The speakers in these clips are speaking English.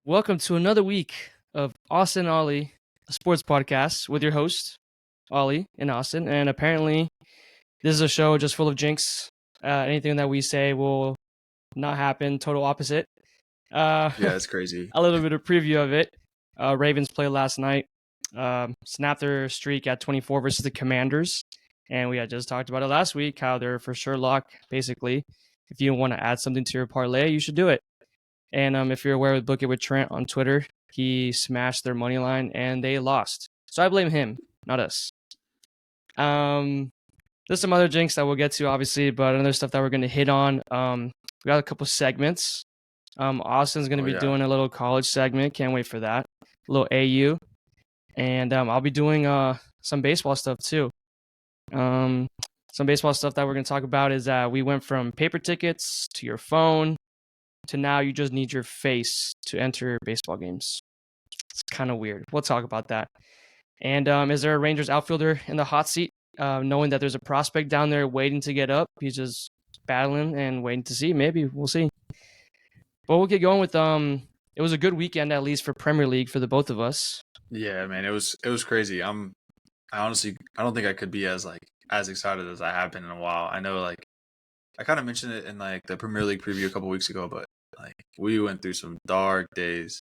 Welcome to another week of Austin Oli, a sports podcast with your host, Ollie in Austin. And apparently, this is a show just full of jinx. Anything that we say will not happen, total opposite. Uh, Yeah, it's crazy. a little bit of preview of it. Ravens played last night, snapped their streak at 24 versus the Commanders. And we had just talked about it last week, how they're for sure lock, basically. If you want to add something to your parlay, you should do it. And if you're aware of Book It with Trent on Twitter, he smashed their money line and they lost. So I blame him, not us. There's some other jinx that we'll get to, obviously, but another stuff that we're going to hit on. We got a couple segments. Austin's going to be doing a little college segment. Can't wait for that. A little AU. And I'll be doing some baseball stuff too. Some baseball stuff that we're going to talk about is that we went from paper tickets to your phone to now you just need your face to enter baseball games. It's kind of weird. We'll talk about that. And is there a Rangers outfielder in the hot seat, knowing that there's a prospect down there waiting to get up? He's just battling and waiting to see. Maybe we'll see. But we'll get going with it was a good weekend, at least for Premier League for the both of us. Yeah, man, it was crazy. I honestly don't think I could be as excited as I have been in a while. I know I kind of mentioned it in the Premier League preview a couple weeks ago, but we went through some dark days,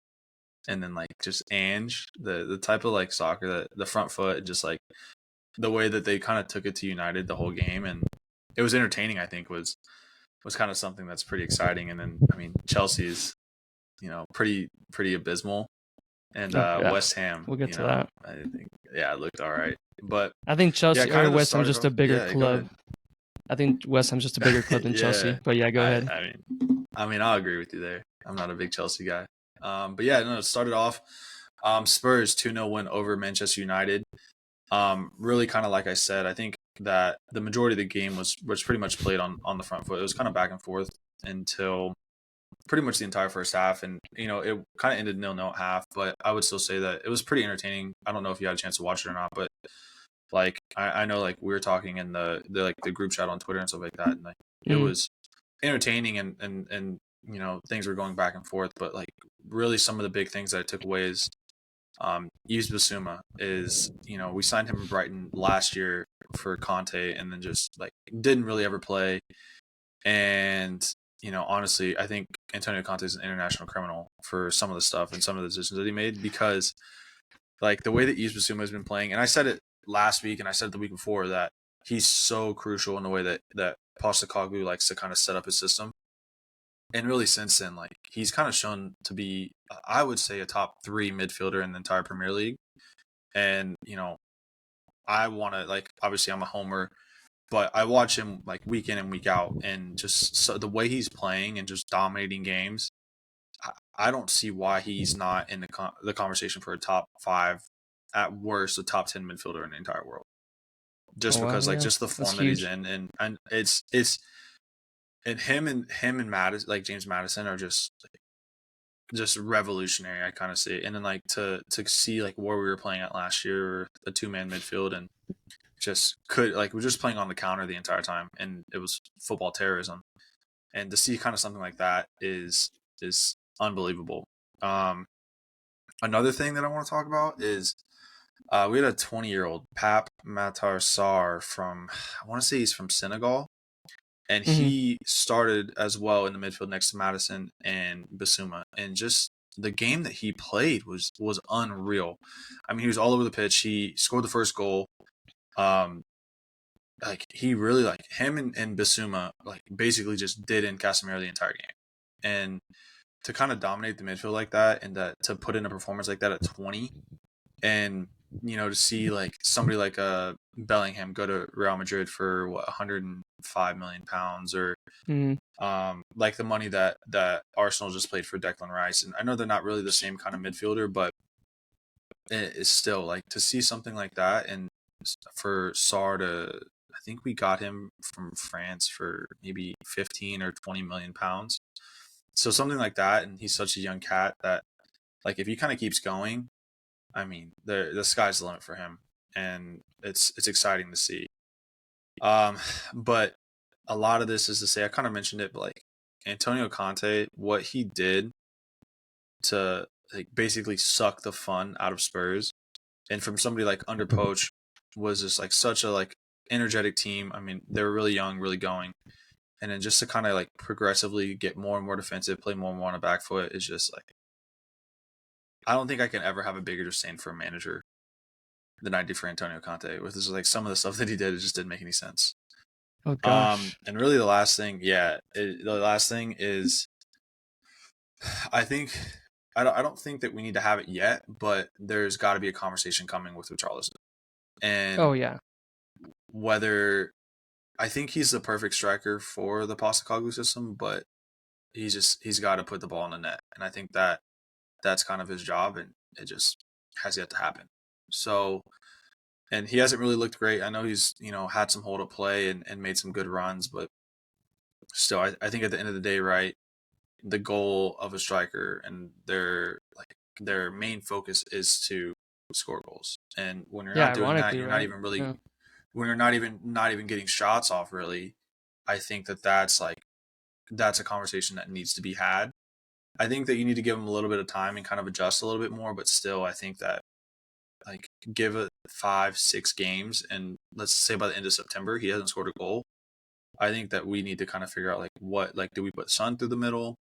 and then just Ange, the type of soccer, that the front foot, just the way that they kind of took it to United the whole game, and it was entertaining. I think was kind of something that's pretty exciting. And then Chelsea is pretty abysmal, and West Ham. We'll get to that. I think it looked all right, but I think Chelsea or West Ham's just a bigger club. I think West Ham's just a bigger club than Chelsea. But yeah, go ahead. I'll agree with you there. I'm not a big Chelsea guy. But yeah, no, it started off Spurs 2-0 win over Manchester United. Really kind of like I said, I think that the majority of the game was pretty much played on the front foot. It was kind of back and forth until pretty much the entire first half, and it kind of ended 0-0 at half, but I would still say that it was pretty entertaining. I don't know if you had a chance to watch it or not, but I know we were talking in the group chat on Twitter and stuff like that, and it was entertaining, and things were going back and forth, but really some of the big things that I took away is Yves Bissouma is, we signed him in Brighton last year for Conte, and then just didn't really ever play. And honestly, I think Antonio Conte is an international criminal for some of the stuff and some of the decisions that he made, because the way that Yves Bissouma has been playing, and I said it last week and I said it the week before, that he's so crucial in the way that Postecoglou likes to kind of set up his system. And really since then, he's kind of shown to be, I would say, a top 3 midfielder in the entire Premier League. And, I want to, obviously I'm a homer, but I watch him week in and week out, and just the way he's playing and just dominating games, I don't see why he's not in the conversation for a top 5, at worst a top 10 midfielder in the entire world. Just because just the form that he's in, and it's and him and Madison, James Madison, are just revolutionary. I kind of see it. And then to see where we were playing at last year, a 2-man midfield, and just we're just playing on the counter the entire time, and it was football terrorism. And to see kind of something like that is unbelievable. Another thing that I want to talk about is we had a 20-year-old Pap Matar Sarr from, I want to say he's from Senegal, and he started as well in the midfield next to Madison and Bissouma, and just the game that he played was unreal. He was all over the pitch. He scored the first goal. He really him and Bissouma basically just did in Casemiro the entire game, and to kind of dominate the midfield like that, and to put in a performance like that at 20, and to see somebody like Bellingham go to Real Madrid for 105 million pounds, or the money that Arsenal just played for Declan Rice. And I know they're not really the same kind of midfielder, but it is still to see something like that. And for Sarr to, I think we got him from France for maybe 15 or 20 million pounds. So something like that, and he's such a young cat that if he kind of keeps going, the sky's the limit for him, and it's exciting to see. But a lot of this is to say, I kind of mentioned it, but Antonio Conte, what he did to like basically suck the fun out of Spurs. And from somebody like under Poach was just like such a like energetic team. I mean, they were really young, really going. And then just to kind of like progressively get more and more defensive, play more and more on a back foot is just like, I don't think I can ever have a bigger disdain for a manager than I do for Antonio Conte. With just like some of the stuff that he did, it just didn't make any sense. Oh gosh. And really the last thing, is I think I don't think that we need to have it yet, but there's got to be a conversation coming with Richarlison. And Oh yeah. whether I think he's the perfect striker for the Postecoglou system, but he's got to put the ball in the net, and I think that's kind of his job, and it just has yet to happen. So, and he hasn't really looked great. I know he's had some hold up play and made some good runs, but still, I think at the end of the day, right, the goal of a striker and their main focus is to score goals, and when you're Yeah, not doing that, ironically, you're not right? even really Yeah. when you're not even getting shots off really. I think that's a conversation that needs to be had. I think that you need to give him a little bit of time and kind of adjust a little bit more, but still I think that like give it 5-6 games, and let's say by the end of September he hasn't scored a goal. I think that we need to kind of figure out like what, like, do we put Son through the middle?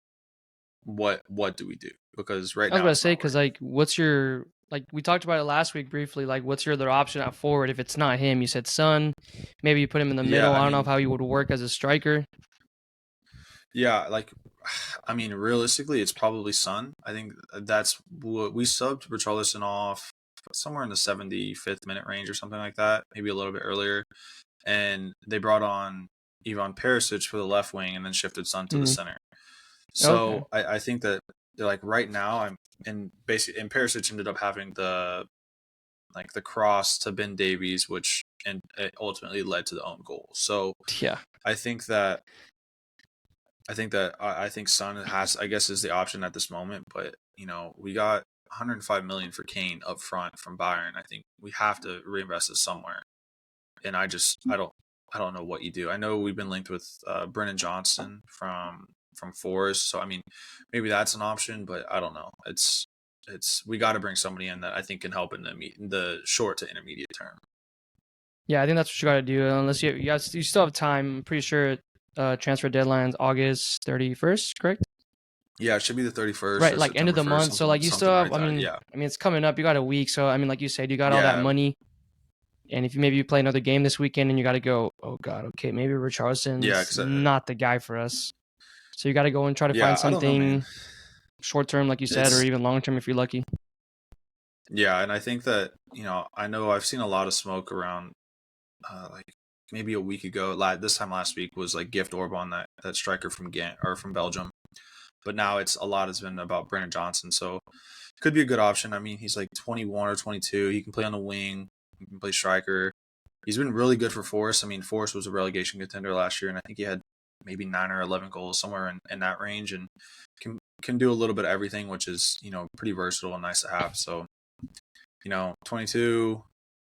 What do we do? Because right I was now about to it's say, not because working. like, what's your like? We talked about it last week briefly. Like, what's your other option at forward if it's not him? You said Son. Maybe you put him in the Yeah, middle. I I don't know mean, how he would work as a striker. yeah, like, I mean, realistically, it's probably Son. I think that's what we subbed Richarlison off somewhere in the 75th minute range or something like that, maybe a little bit earlier. And they brought on Ivan Perisic for the left wing and then shifted Son to the center. Okay. So I think that they're like right now and Perisic ended up having the cross to Ben Davies, which and it ultimately led to the own goal. So Yeah. I think that I think Son has, I guess, is the option at this moment, but we got 105 million for Kane up front from Bayern. I think we have to reinvest it somewhere. And I don't know what you do. I know we've been linked with Brennan Johnson from Forest, so I mean maybe that's an option, but I don't know. It's we got to bring somebody in that I think can help in the short to intermediate term. Yeah, I think that's what you got to do. Unless you still have time. I'm pretty sure transfer deadline's August 31st, correct? Yeah, it should be the 31st Right, or like end of September the 1st, month. So like you still something have. like I that. mean, Yeah, it's coming up. You got a week. So I mean, like you said, you got all that yeah, money. And if you play another game this weekend and you got to go, oh God, okay, maybe yeah. Richarlison's Because not the guy for us. So you got to go and try to find yeah, I don't know, man. something short term, like you said, or It's even long term if you're lucky. yeah, and I think that I know I've seen a lot of smoke around like maybe a week ago. This time last week was like Gift Orban, that striker from Ghent or from Belgium. But now a lot has been about Brennan Johnson, so could be a good option. I mean, he's like 21 or 22. He can play on the wing. He can play striker. He's been really good for Forest. I mean, Forest was a relegation contender last year, and I think he had maybe 9 or 11 goals somewhere in that range, and can do a little bit of everything, which is pretty versatile and nice to have. So 22,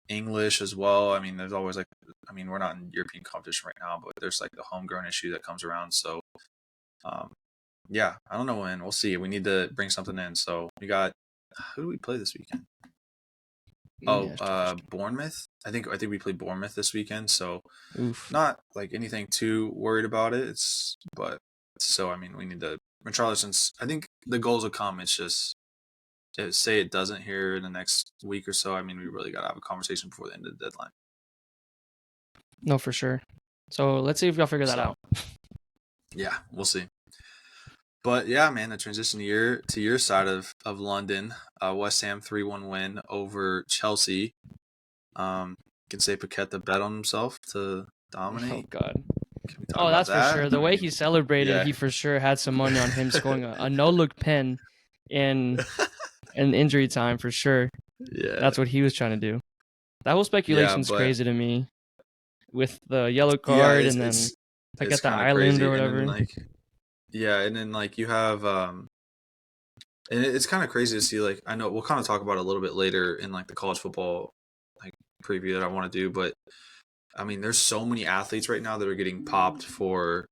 English as well. I mean, there's always we're not in European competition right now, but there's like the homegrown issue that comes around. So, yeah, I don't know when. We'll see. We need to bring something in. So we got, who do we play this weekend? Oh, Yeah, Bournemouth. I think we play Bournemouth this weekend. So oof. not like anything too worried about it. I mean, we need to. Richarlison's. I think the goals will come. It's just say it doesn't here in the next week or so. I mean, we really got to have a conversation before the end of the deadline. No, for sure. So let's see if y'all figure that out. Yeah, we'll see. But yeah, man, the transition to your side of London, West Ham 3-1 win over Chelsea. Can say Paqueta bet on himself to dominate. Oh God. Can we talk Oh, about that's for that? sure. The way he celebrated, yeah. he for sure had some money on him scoring a no-look pen in injury time for sure. Yeah. That's what he was trying to do. That whole speculation's crazy to me. With the yellow card and then like it's at the kind of island crazy. or whatever. And then and then like you have and it's kind of crazy to see, like, I know we'll kind of talk about it a little bit later in like the college football like preview that I want to do, but I mean, there's so many athletes right now that are getting popped for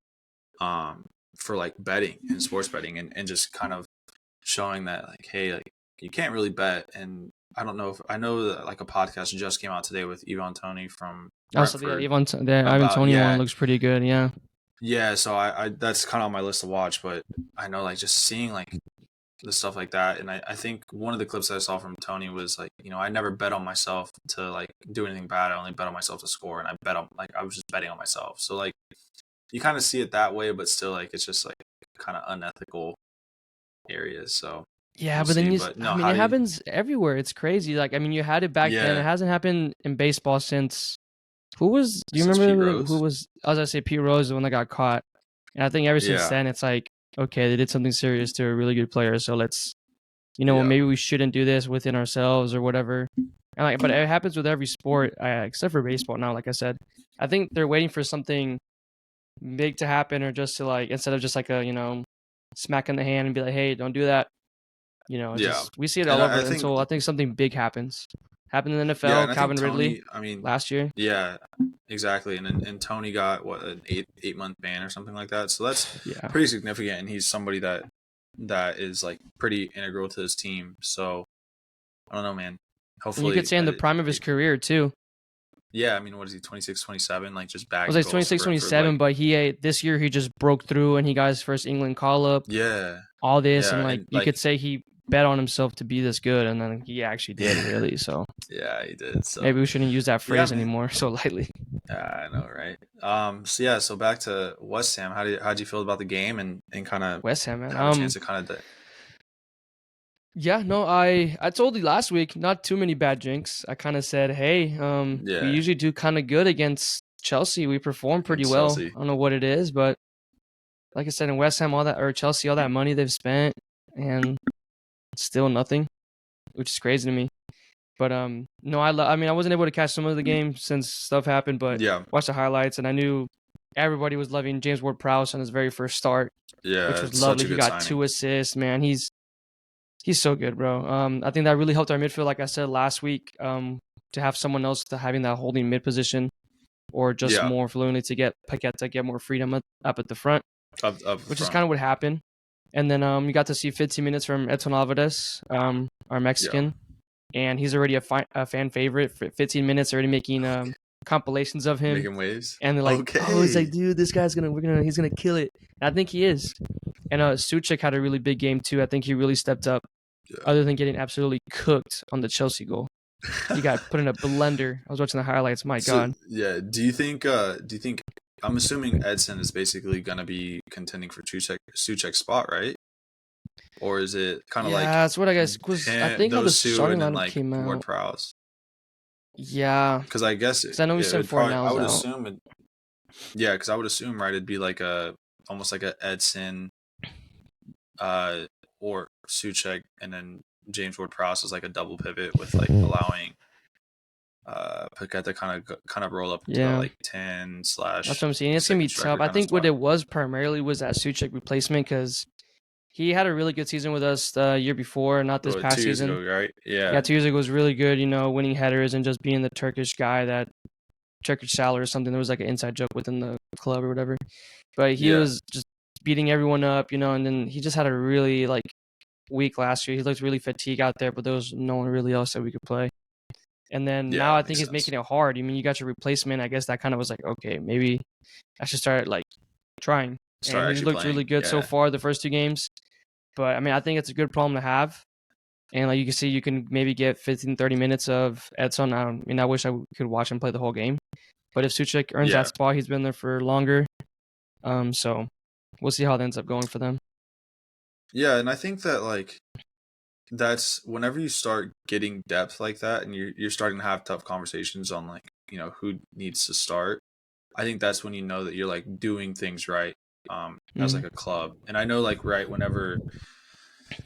like betting and sports betting and just kind of showing that like, hey, like you can't really bet. And I don't know if I know that like a podcast just came out today with Ivan Toney from Also, the Brentford Ivan about Toney one looks pretty good. Yeah. yeah. So I that's kind of on my list to watch, but I know like just seeing like the stuff like that, and I think one of the clips that I saw from Tony was like, I never bet on myself to like do anything bad. I only bet on myself to score, and I was just betting on myself. So like you kind of see it that way, but still like it's just like kind of unethical areas. So Yeah, we'll but then see. But no, it happens everywhere. It's crazy. Like, I mean, you had it back then. It hasn't happened in baseball since do you remember who was, as I say, Pete Rose, the one that got caught. And I think ever since then, it's like, okay, they did something serious to a really good player. So let's, maybe we shouldn't do this within ourselves or whatever. And like, but it happens with every sport, except for baseball now, like I said. I think they're waiting for something big to happen, or just to like, instead of just like a, smack in the hand and be like, hey, don't do that. Just, we see it all over until I think something big happens. Happened in the NFL, Calvin Ridley last year. Yeah, exactly. And Tony got what, an 8-month ban or something like that. So that's pretty significant. And he's somebody that is like pretty integral to this team. So I don't know, man. Hopefully, and you could say in the prime of his career too. Yeah, I mean, what is he, 26, 27? Like just bagging. I was like 26, 27, but this year he just broke through and he got his first England call up. Yeah. All this, and like you could say he bet on himself to be this good, and then he actually did, really. So yeah, he did. So maybe we shouldn't use that phrase anymore so lightly. Yeah, I know, right? So back to West Ham. How'd you feel about the game and kind of West Ham, man? Have a chance to kind of. Yeah, no, I told you last week, not too many bad Jinx. I kind of said, hey, we usually do kind of good against Chelsea. We perform pretty well. I don't know what it is, but like I said, in West Ham, Chelsea, all that money they've spent, and still nothing, which is crazy to me. But no, I mean, I wasn't able to catch some of the game since stuff happened, but watched the highlights, and I knew everybody was loving James Ward-Prowse on his very first start, which was lovely. He got 2 assists, man. He's so good, bro. I think that really helped our midfield, like I said last week, to have someone else to having that holding mid position, or just more fluently to get Paqueta to get more freedom up at the front, which is kind of what happened. And then you got to see 15 minutes from Edson Alvarez, our Mexican, and he's already a fan favorite. For 15 minutes, already making compilations of him, making waves. And they're like, oh, he's like, dude, this guy's he's gonna kill it. And I think he is. And Suchek had a really big game too. I think he really stepped up. Other than getting absolutely cooked on the Chelsea goal, he got put in a blender. I was watching the highlights. My God. Yeah. Do you think? I'm assuming Edson is basically gonna be contending for Suchek's spot, right? Or is it kind of like? Yeah, that's what I guess. Because I think how the starting lineup came out. Ward-Prowse. Yeah. Because I guess I know we said 4 now. I would assume. Because I would assume, right? It'd be like almost like a Edson, or Suchek, and then James Ward-Prowse is like a double pivot with like allowing Paqueta kind of roll up to like 10 / That's what I'm saying. It's gonna be tough. I think what it was primarily was that Suchek replacement, because he had a really good season with us the year before, not this past 2 years season. ago, right? Yeah, 2 years ago was really good. Winning headers and just being the Turkish guy, that Turkish salad or something. There was like an inside joke within the club or whatever. But he was just beating everyone up, and then he just had a really like week last year. He looked really fatigued out there, but there was no one really else that we could play. And then now I think he's making it hard. I mean, you got your replacement. I guess that kind of was like, okay, maybe I should start like trying. And he looked really good so far the first 2 games. But I mean, I think it's a good problem to have. And like you can see, you can maybe get 15, 30 minutes of Edson. I wish I could watch him play the whole game. But if Suchek earns that spot, he's been there for longer. So we'll see how it ends up going for them. Yeah, and I think that like that's whenever you start getting depth like that, and you're starting to have tough conversations on like who needs to start. I think that's when you know that you're like doing things right, as like a club. And I know like whenever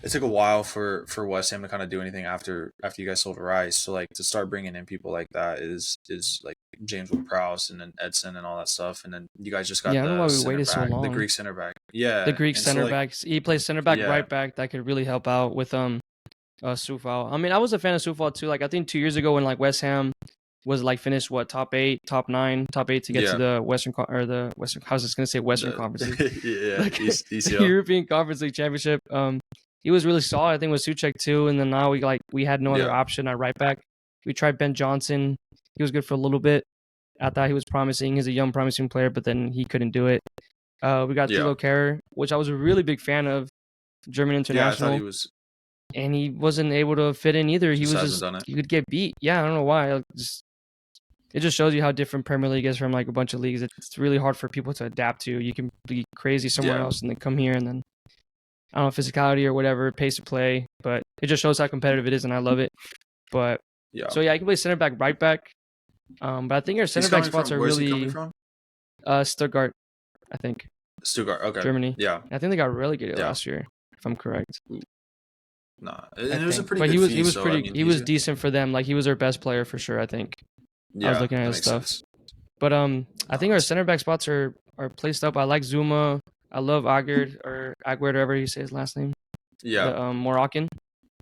it took a while for West Ham to kind of do anything after you guys sold Rice. So like to start bringing in people like that is like James Ward-Prowse and then Edson and all that stuff. And then you guys just got the Greek center back. Yeah, the Greek center back. He plays center back, right back. That could really help out with Soufal. I mean, I was a fan of Soufal too. Like I think 2 years ago when like West Ham was like finished top 8, top 9, top 8 to get to the Western. I was just gonna say Western Conference League. Like the European Conference League Championship. he was really solid. I think with Suchek too. And then now we had no other option at right back. We tried Ben Johnson. He was good for a little bit. I thought he was promising. He's a young, promising player, but then he couldn't do it. We got Thilo Kehrer, which I was a really big fan of, German international. Yeah, I thought he was. And he wasn't able to fit in either. He could get beat. Yeah, I don't know why. It just shows you how different Premier League is from like a bunch of leagues. It's really hard for people to adapt to. You can be crazy somewhere else and then come here and then, I don't know, physicality or whatever, pace of play. But it just shows how competitive it is, and I love it. But so I can play center back, right back. But I think our center back spots are really coming from? Stuttgart, I think. Stuttgart, okay. Germany. Yeah. I think they got relegated last year, if I'm correct. Nah, and it was a pretty good he was pretty. He was decent for them. Like he was their best player for sure, I think. I was looking at his stuff. Sense. But I think our center back spots are placed up. I like Zuma. I love Aguerd or whatever you say his last name. Yeah. The Moroccan,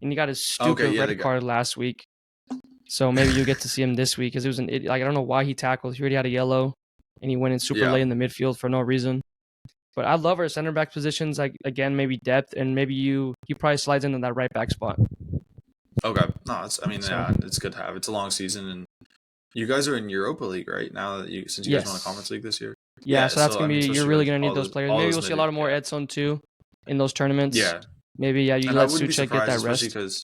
and he got his stupid red card last week. So maybe you get to see him this week because it was an idiot. Like I don't know why he tackled. He already had a yellow, and he went in super late in the midfield for no reason. But I love our center back positions. Like again, maybe depth, and maybe he probably slides into that right back spot. Okay, no, it's good to have. It's a long season, and you guys are in Europa League right now. Since you guys won the Conference League this year. Yeah, so that's gonna be. You're really gonna need those players. Maybe we'll see a lot more Edson too in those tournaments. Yeah, maybe you let Suchek get that rest. Because,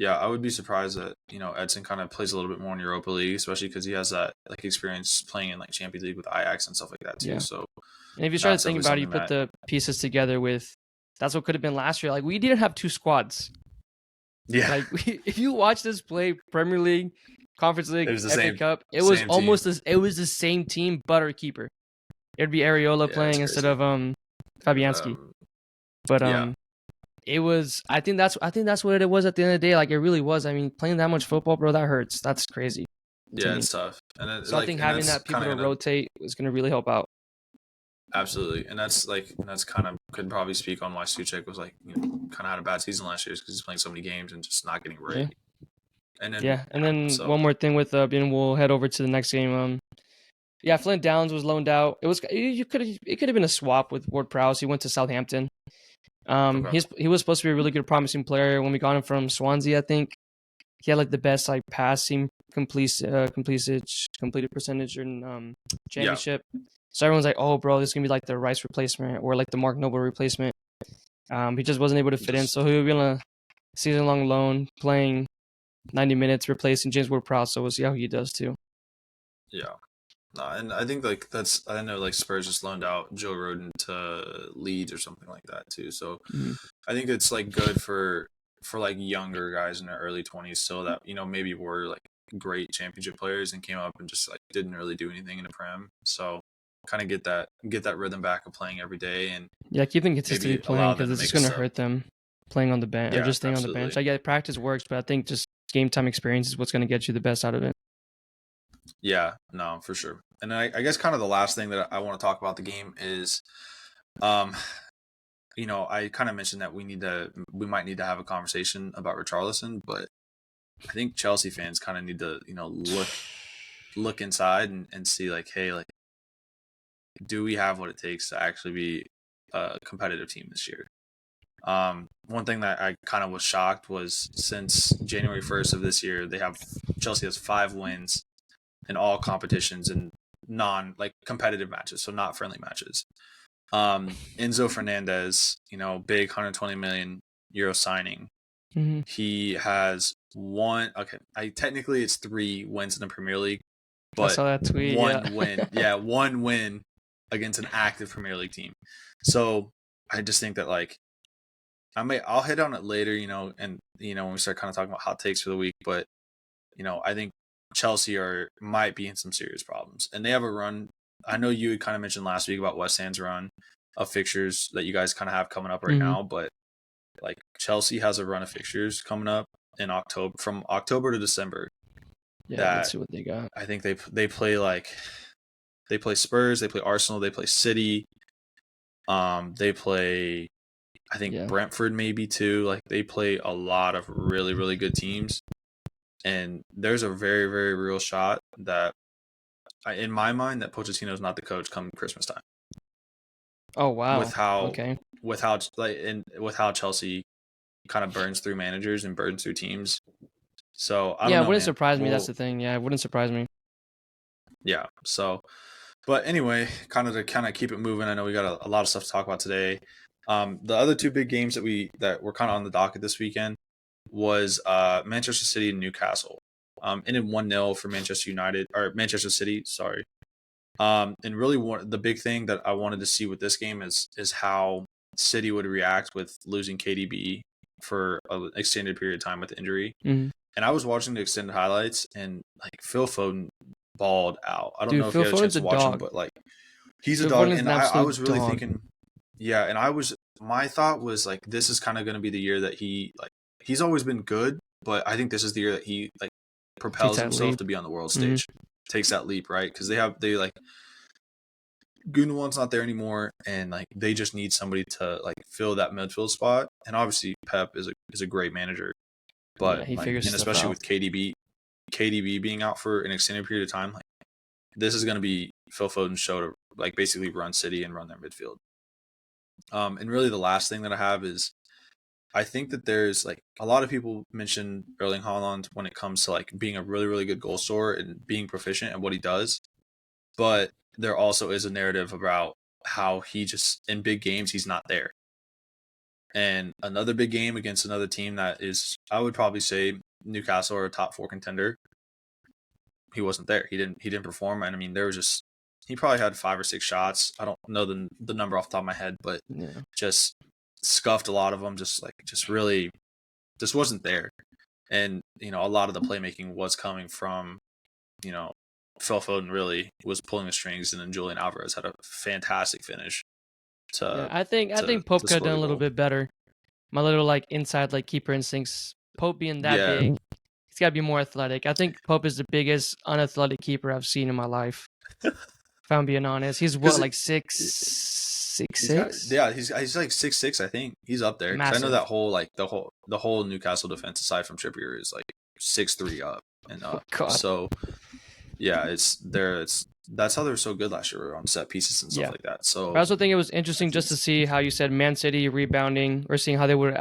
I would be surprised that Edson kind of plays a little bit more in Europa League, especially because he has that like experience playing in like Champions League with Ajax and stuff like that too. Yeah. So. And if you start thinking about it, you put the pieces together with that's what could have been last year. Like we didn't have two squads. Yeah. Like if you watch this play, Premier League, Conference League, FA Cup, it was almost it was the same team, but our keeper. It'd be Areola playing instead of Fabianski. But it was. I think that's what it was at the end of the day. Like it really was. I mean, playing that much football, bro, that hurts. That's crazy. Yeah, it's tough. And so I think having that people to rotate is going to really help out. Absolutely, and that's kind of could probably speak on why Suchek was like kind of had a bad season last year because he's playing so many games and just not getting right. Yeah. And then one more thing with and we'll head over to the next game. Flint Downs was loaned out. It could have been a swap with Ward Prowse. He went to Southampton. He was supposed to be a really good, promising player when we got him from Swansea. I think he had like the best like passing completed percentage in championship. So everyone's like, oh, bro, this is going to be like the Rice replacement or like the Mark Noble replacement. He just wasn't able to fit in. So he'll be on a season-long loan playing 90 minutes, replacing James Ward-Prowse. So we'll see how he does too. Yeah. No, and I think like I know like Spurs just loaned out Joe Rodon to Leeds or something like that too. So I think it's like good for like younger guys in their early 20s so that, maybe were like great championship players and came up and just like didn't really do anything in the Prem. So kind of get that rhythm back of playing every day and keep them consistently playing because it's just going to hurt them playing on the bench or just staying on the bench. I get practice works, but I think just game time experience is what's going to get you the best out of it. Yeah, no, for sure. And I guess kind of the last thing that I want to talk about the game is, I kind of mentioned that we might need to have a conversation about Richarlison, but I think Chelsea fans kind of need to, look inside and see like, hey, like, do we have what it takes to actually be a competitive team this year? One thing that I kind of was shocked was since January 1st of this year, Chelsea has 5 wins in all competitions and competitive matches, so not friendly matches. Enzo Fernandez, big 120 million euro signing. Mm-hmm. He has technically it's 3 wins in the Premier League, but I saw that tweet, one win. Yeah, 1 win against an active Premier League team. So I just think that like I'll hit on it later, and when we start kind of talking about hot takes for the week, but I think Chelsea might be in some serious problems, and they have a run. I know you kind of mentioned last week about West Ham's run of fixtures that you guys kind of have coming up right now, but like Chelsea has a run of fixtures coming up in October, from October to December. Yeah, let's see what they got. I think they play they play Spurs, they play Arsenal, they play City. They play, I think Brentford maybe too. Like they play a lot of really, really good teams. And there's a very, very real shot that, in my mind, that Pochettino's not the coach come Christmas time. Oh wow! With how Chelsea kind of burns through managers and burns through teams. So I don't Yeah, it know, wouldn't man. surprise me. That's the thing. Yeah, it wouldn't surprise me. Yeah. So, but anyway, kind of to keep it moving. I know we got a lot of stuff to talk about today. The other two big games that were kind of on the docket this weekend was Manchester City and Newcastle. Ended 1-0 for Manchester City. Sorry. And really, the big thing that I wanted to see with this game is how City would react with losing KDB for an extended period of time with injury. Mm-hmm. And I was watching the extended highlights, and like Phil Foden balled out. I don't Dude, know if Phil you had a chance Foden's to a watch him, dog. but like he's a Phil dog. Foden's And an I absolute was really dog. thinking, yeah. And my thought was like, this is kind of going to be the year that he's always been good, but I think this is the year that he like propels himself to be on the world stage, takes that leap, right? Because they like Gundogan's not there anymore, and like they just need somebody to like fill that midfield spot. And obviously, Pep is a great manager, but he like, figures and stuff especially out. with KDB being out for an extended period of time, like this is going to be Phil Foden's show to like basically run City and run their midfield. And really, the last thing that I have is I think that there's like a lot of people mention Erling Haaland when it comes to like being a really, really good goal scorer and being proficient at what he does. But there also is a narrative about how he just in big games, he's not there. And another big game against another team that is, I would probably say Newcastle or a top 4 contender. He wasn't there. He didn't perform. And I mean, he probably had 5 or 6 shots. I don't know the number off the top of my head, but just scuffed a lot of them. Just really just wasn't there. And, a lot of the playmaking was coming from, Phil Foden really was pulling the strings, and then Julian Alvarez had a fantastic finish. I think Pope could have done a little bit better. My little like inside like keeper instincts. Pope being that big, he's got to be more athletic. I think Pope is the biggest unathletic keeper I've seen in my life. If I'm being honest, he's what, like 6'6"? Yeah, he's like 6'6". I think he's up there. Because I know that whole like the whole Newcastle defense aside from Trippier is like 6'3" up and up. So yeah, that's how they were so good last year on set pieces and stuff like that. So I also think it was interesting just to see how you said Man City rebounding, or seeing how they would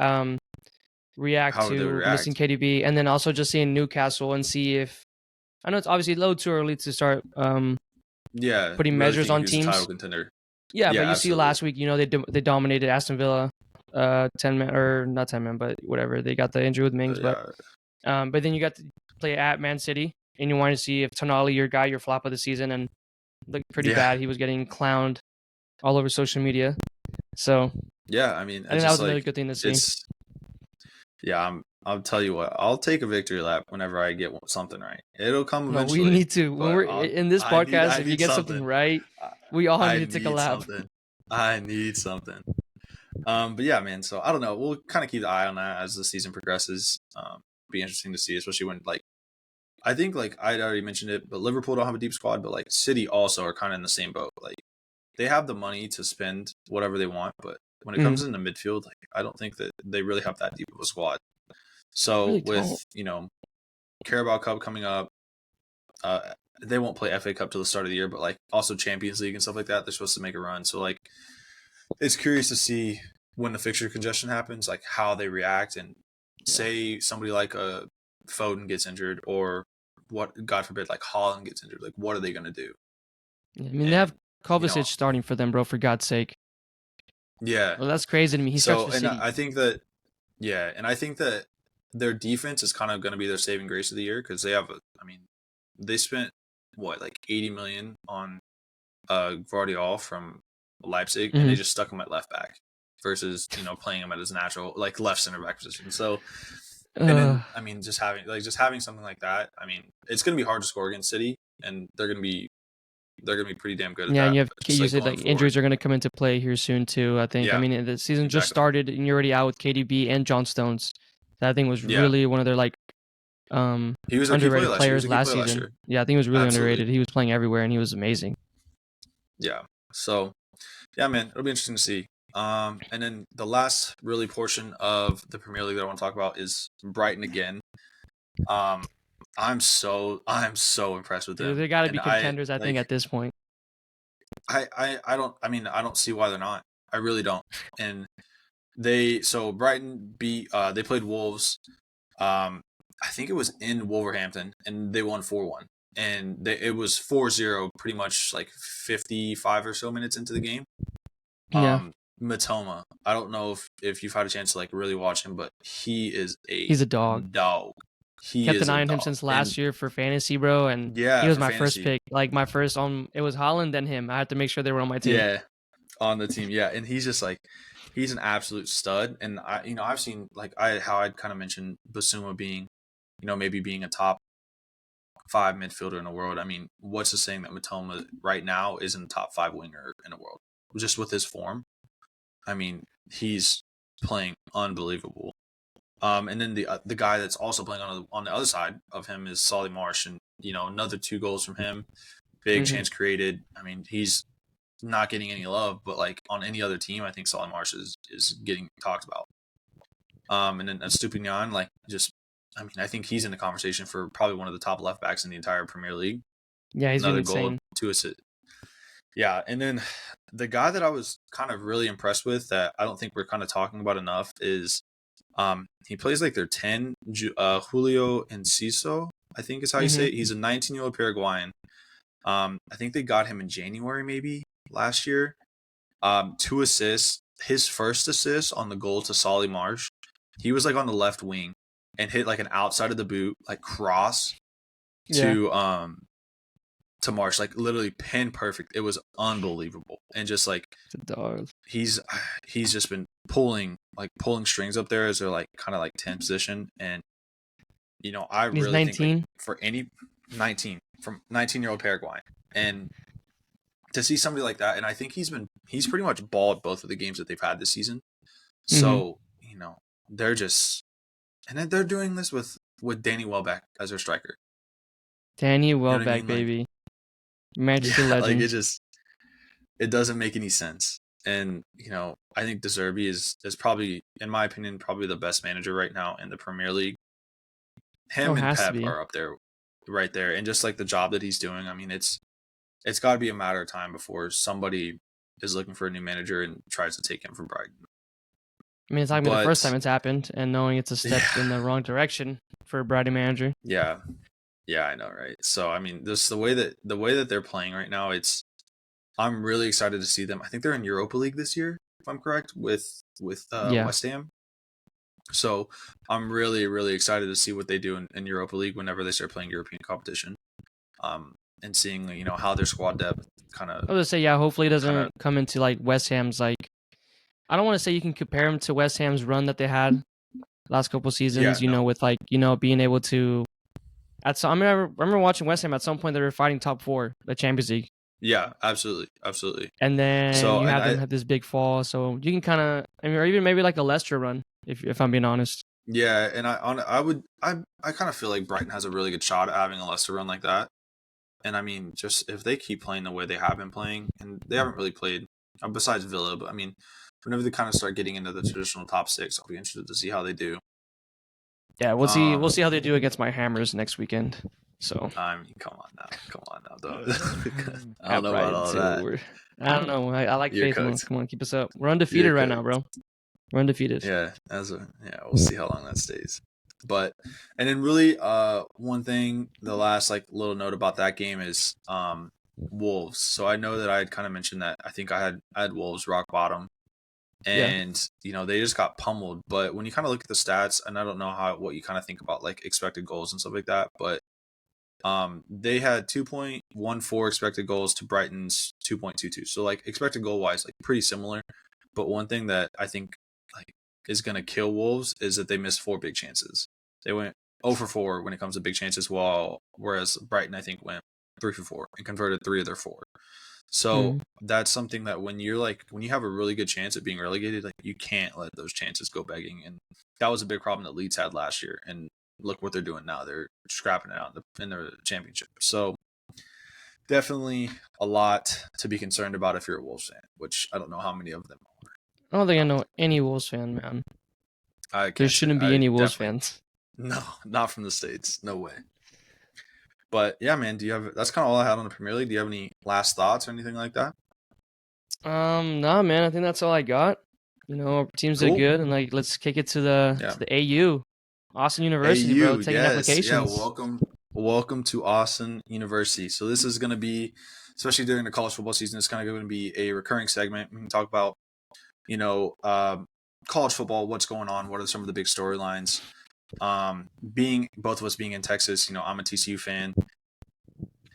react to missing KDB, and then also just seeing Newcastle and see if, I know it's obviously a little too early to start putting measures on teams. Title contender. Yeah, but you see last week, they dominated Aston Villa, 10-man, or not 10-man, but whatever. They got the injury with Mings, but then you got to play at Man City, and you want to see if Tonali, your flop of the season, and looked pretty bad. He was getting clowned all over social media. So yeah, I mean, I think that was another good thing to see. I'll tell you what, I'll take a victory lap whenever I get something right. It'll come eventually. No, we need to. When we're in this podcast, if you get something right, we all need to take a lap. I need something. But yeah, man. So I don't know. We'll kind of keep the eye on that as the season progresses. Be interesting to see, especially when like I think like I'd already mentioned it, but Liverpool don't have a deep squad, but like City also are kind of in the same boat. Like they have the money to spend whatever they want, but when it comes into midfield, like I don't think that they really have that deep of a squad. So really with Carabao Cup coming up, they won't play FA Cup till the start of the year, but like also Champions League and stuff like that, they're supposed to make a run. So like it's curious to see when the fixture congestion happens, like how they react, and say somebody like a Foden gets injured, or what, God forbid, like Haaland gets injured, like what are they going to do? I mean, they have Kovacic starting for them, bro, for God's sake. Yeah. Well, that's crazy to me. He starts for City. I think that their defense is kind of going to be their saving grace of the year, because they spent like 80 million on Guardiola from Leipzig, and they just stuck him at left back versus playing him at his natural like left center back position. So and then I mean just having something like that, I mean it's going to be hard to score against City, and they're going to be pretty damn good at that. Yeah, and you said like injuries are going to come into play here soon too, I think. Yeah, I mean, the season just started and you're already out with KDB and John Stones. That I think was really one of their like he was underrated players last season. Yeah, I think he was really underrated. He was playing everywhere and he was amazing. Yeah. So yeah, man, it'll be interesting to see. And then the last really portion of the Premier League that I want to talk about is Brighton again. I'm so impressed with them. They got to be contenders, I think, at this point. I don't see why they're not. I really don't. And Brighton beat they played Wolves. I think it was in Wolverhampton, and they won 4-1. And it was 4-0 pretty much like 55 or so minutes into the game. Yeah. Matoma, I don't know if you've had a chance to like really watch him, but he's a dog. He Kept is an eye a on him dog. since last year for fantasy, bro, and Yeah, he was for my fantasy. first pick. Like my first it was Holland then him. I had to make sure they were on my team. Yeah, on the team. Yeah, and he's just like he's an absolute stud. And I've seen like how I'd kind of mentioned Basuma being, maybe being a top 5 midfielder in the world. I mean, what's the saying that Matoma right now isn't a top 5 winger in the world just with his form? I mean, he's playing unbelievable. And then the guy that's also playing on the other side of him is Solly Marsh, and another 2 goals from him, big chance created. I mean, he's not getting any love, but like on any other team, I think Solly Marsh is getting talked about. And then Estupinian, I think he's in the conversation for probably one of the top left backs in the entire Premier League. Yeah, he's another been insane. goal, 2 assists. Yeah, and then the guy that I was kind of really impressed with that I don't think we're kind of talking about enough is he plays like their 10, Julio Enciso, I think is how you say it. He's a 19-year-old Paraguayan. I think they got him in January maybe last year. 2 assists. His first assist on the goal to Solly Marsh, he was like on the left wing and hit like an outside of the boot, like cross to Marsh, like literally pin perfect. It was unbelievable. And just like he's just been pulling strings up there as they're like kind of like 10 position. And I really 19? think like, for any 19-year-old Paraguayan, and to see somebody like that, and I think he's pretty much balled both of the games that they've had this season. So they're just, and then they're doing this with Danny Welbeck as their striker. Danny Welbeck, baby. Manchester legend. Like it doesn't make any sense. And I think De Zerbi is probably, in my opinion, probably the best manager right now in the Premier League. Him and Pep are up there, right there, and just like the job that he's doing. I mean, it's got to be a matter of time before somebody is looking for a new manager and tries to take him from Brighton. I mean, it's not going to be the first time it's happened, and knowing it's a step in the wrong direction for a Brighton manager. Yeah, I know, right? So, I mean, the way that they're playing right now, I'm really excited to see them. I think they're in Europa League this year, if I'm correct, with West Ham. So, I'm really, really excited to see what they do in Europa League whenever they start playing European competition. And seeing how their squad depth kind of. I was gonna say, hopefully it doesn't come into like West Ham's like. I don't want to say you can compare them to West Ham's run that they had last couple seasons. With like being able to. I remember watching West Ham at some point. They were fighting top 4, the Champions League. Yeah, absolutely. And then you have them have this big fall, so you can kind of, or even maybe like a Leicester run, if I'm being honest. Yeah, and I kind of feel like Brighton has a really good shot at having a Leicester run like that. And I mean, just if they keep playing the way they have been playing, and they haven't really played besides Villa, but I mean, whenever they kind of start getting into the traditional top 6, I'll be interested to see how they do. Yeah, we'll see. We'll see how they do against my Hammers next weekend. So I mean, come on now, though. I don't know about all that. I don't know. I like faith. Come on, keep us up. We're undefeated right now, bro. We're undefeated. Yeah, we'll see how long that stays. But and then really, one thing, the last like little note about that game is Wolves. So I know that I had kind of mentioned that I think I had Wolves rock bottom, and they just got pummeled. But when you kind of look at the stats, and I don't know what you kind of think about like expected goals and stuff like that, but they had 2.14 expected goals to Brighton's 2.22. So like expected goal wise, like pretty similar. But one thing that I think like is going to kill Wolves is that they missed 4 big chances. They went 0 for 4 when it comes to big chances, whereas Brighton, I think, went 3 for 4 and converted 3 of their 4. So that's something that when you have a really good chance at being relegated, like you can't let those chances go begging. And that was a big problem that Leeds had last year. And look what they're doing now. They're scrapping it out in the championship. So definitely a lot to be concerned about if you're a Wolves fan, which I don't know how many of them are. I don't think I know any Wolves fan, man. There shouldn't be any Wolves fans. No, not from the States. No way. But yeah, man, that's kind of all I had on the Premier League. Do you have any last thoughts or anything like that? Nah, man. I think that's all I got. You know, our teams did Cool. good, and like let's kick it to the AU, Austin University, bro. AU, Taking yes, yeah. applications. Welcome to Austin University. So this is going to be, especially during the college football season, it's kind of going to be a recurring segment. We can talk about, you know, college football, what's going on, what are some of the big storylines. Being both of us being in Texas, you know, I'm a TCU fan.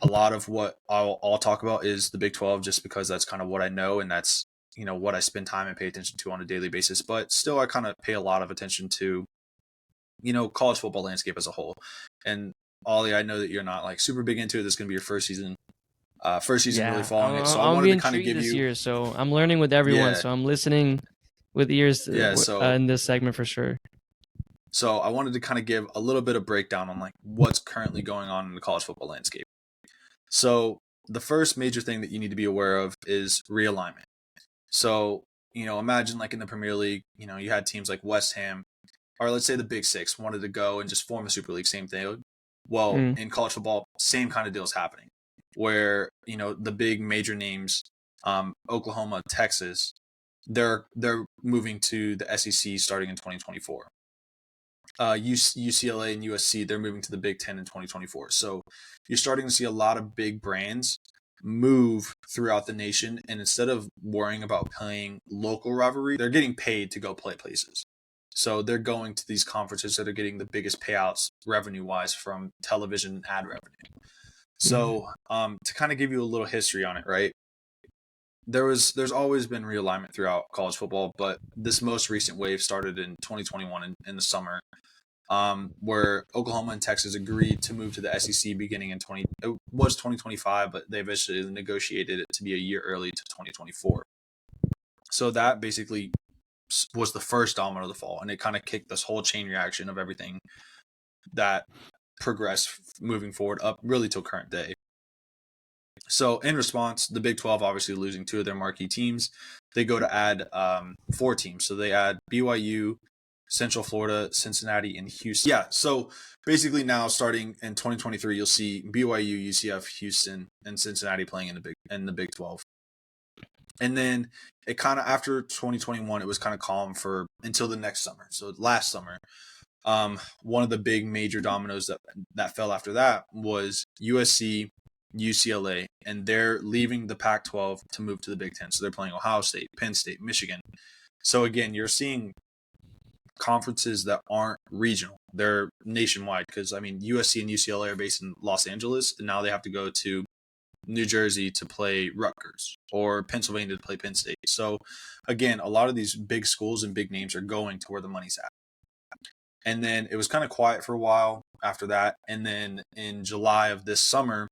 A lot of what I'll talk about is the Big 12, just because that's kind of what I know, and that's, you know, what I spend time and pay attention to on a daily basis. But still, I kind of pay a lot of attention to, you know, college football landscape as a whole. And Ollie, I know that you're not like super big into it. This is going to be your first season really Yeah, following it. So I I'm wanted be to kind of intrigued give this you, year, so I'm learning with everyone. yeah, So I'm listening with ears yeah. in this segment for sure. So I wanted to kind of give a little bit of breakdown on like what's currently going on in the college football landscape. So the first major thing that you need to be aware of is realignment. So, you know, imagine like in the Premier League, you know, you had teams like West Ham, or let's say the Big Six wanted to go and just form a Super League, same thing. Well, Mm. in college football, same kind of deal is happening, where, you know, the big major names, Oklahoma, Texas, they're moving to the SEC starting in 2024. UCLA and USC, they're moving to the Big Ten in 2024. So you're starting to see a lot of big brands move throughout the nation, and instead of worrying about playing local rivalry, they're getting paid to go play places. So they're going to these conferences that are getting the biggest payouts revenue-wise from television ad revenue. So to kind of give you a little history on it, right? There's always been realignment throughout college football, but this most recent wave started in 2021 in the summer, where Oklahoma and Texas agreed to move to the SEC beginning in it was 2025, but they eventually negotiated it to be a year early to 2024. So that basically was the first domino to fall, and it kind of kicked this whole chain reaction of everything that progressed moving forward up really till current day. So in response, the Big 12 obviously losing two of their marquee teams, they go to add 4 teams. So they add BYU, Central Florida, Cincinnati, and Houston. Yeah, so basically now starting in 2023, you'll see BYU, UCF, Houston, and Cincinnati playing in the Big 12. And then it kind of after 2021, it was kind of calm for until the next summer. So last summer, one of the big major dominoes that fell after that was USC, UCLA, and they're leaving the Pac-12 to move to the Big Ten. So they're playing Ohio State, Penn State, Michigan. So again, you're seeing conferences that aren't regional. They're nationwide, because I mean USC and UCLA are based in Los Angeles, and now they have to go to New Jersey to play Rutgers, or Pennsylvania to play Penn State. So again, a lot of these big schools and big names are going to where the money's at. And then it was kind of quiet for a while after that. And then in July of this summer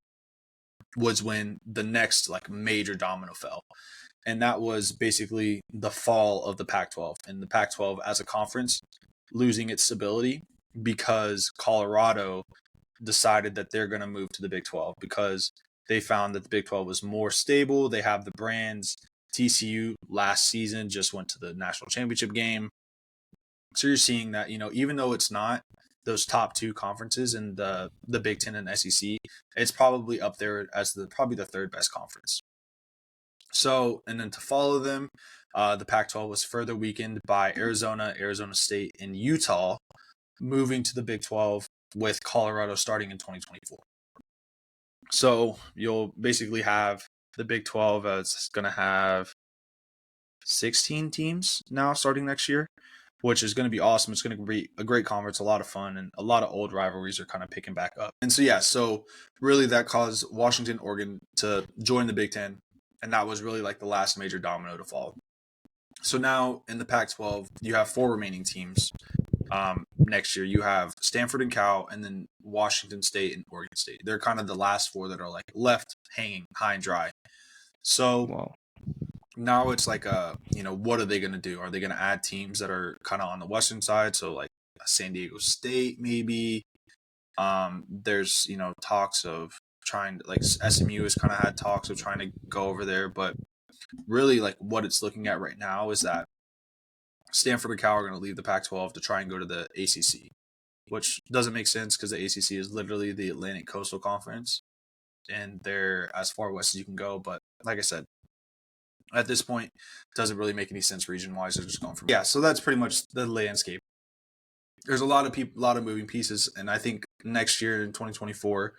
was when the next like major domino fell. And that was basically the fall of the Pac-12, and the Pac-12 as a conference losing its stability because Colorado decided that they're going to move to the Big 12 because they found that the Big 12 was more stable. They have the brands. TCU last season just went to the national championship game. So you're seeing that, you know, even though it's not those top 2 conferences in the Big Ten and SEC, it's probably up there as probably the 3rd best conference. So, and then to follow them, the Pac-12 was further weakened by Arizona, Arizona State, and Utah moving to the Big 12, with Colorado starting in 2024. So you'll basically have the Big 12 as going to have 16 teams now starting next year, which is going to be awesome. It's going to be a great conference, a lot of fun, and a lot of old rivalries are kind of picking back up. And so, yeah, so really that caused Washington, Oregon to join the Big Ten, and that was really like the last major domino to fall. So now in the Pac-12, you have 4 remaining teams. Next year, you have Stanford and Cal, and then Washington State and Oregon State. They're kind of the last 4 that are like left hanging high and dry. So now it's like, you know, what are they going to do? Are they going to add teams that are kind of on the western side? So like San Diego State, maybe. There's, you know, talks of trying to, like SMU has kind of had talks of trying to go over there, but really like what it's looking at right now is that Stanford and Cal are going to leave the Pac-12 to try and go to the ACC, which doesn't make sense because the ACC is literally the Atlantic Coastal Conference, and they're as far west as you can go. But like I said, at this point, it doesn't really make any sense region-wise. They're just going from so that's pretty much the landscape. There's a lot of people, a lot of moving pieces, and I think next year in 2024,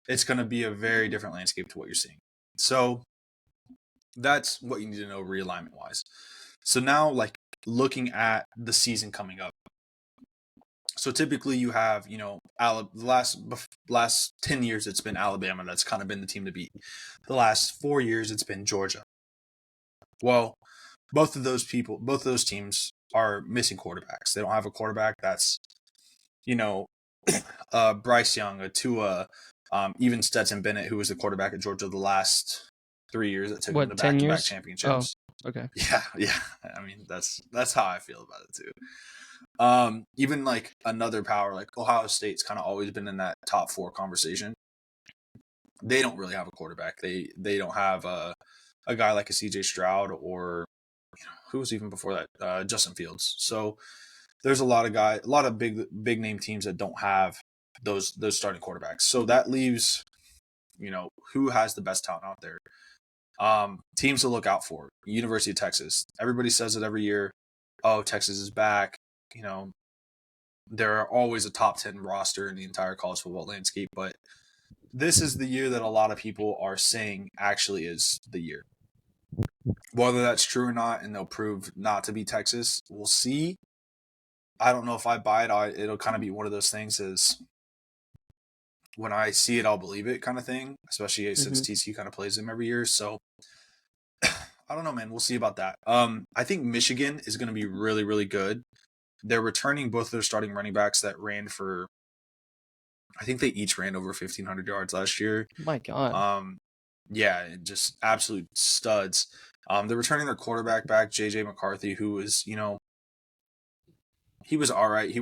it's going to be a very different landscape to what you're seeing. So that's what you need to know realignment-wise. So now, like, looking at the season coming up. So typically you have, the last 10 years it's been Alabama that's kind of been the team to beat. The last 4 years it's been Georgia. Well, both of those teams are missing quarterbacks. They don't have a quarterback that's, Bryce Young, a Tua, even Stetson Bennett, who was the quarterback at Georgia the last 3 years that took them to 10 back-to-back years? championships. Oh, okay. Yeah. I mean, that's how I feel about it too. Even like another power, like Ohio State's kind of always been in that top 4 conversation. They don't really have a quarterback. They don't have a guy like a CJ Stroud or who was even before that, Justin Fields. So there's a lot of big name teams that don't have those starting quarterbacks. So that leaves, who has the best talent out there. Teams to look out for. University of Texas. Everybody says it every year. Oh, Texas is back. There are always a top 10 roster in the entire college football landscape, but this is the year that a lot of people are saying actually is the year. Whether that's true or not, and they'll prove not to be Texas, we'll see. I don't know if I buy it. It'll kind of be one of those things is when I see it, I'll believe it kind of thing, especially since TCU kind of plays them every year. So I don't know, man. We'll see about that. I think Michigan is going to be really, really good. They're returning both of their starting running backs that ran for, I think they each ran over 1,500 yards last year. My God. Yeah, just absolute studs. They're returning their quarterback back, JJ McCarthy, who was, he was all right. He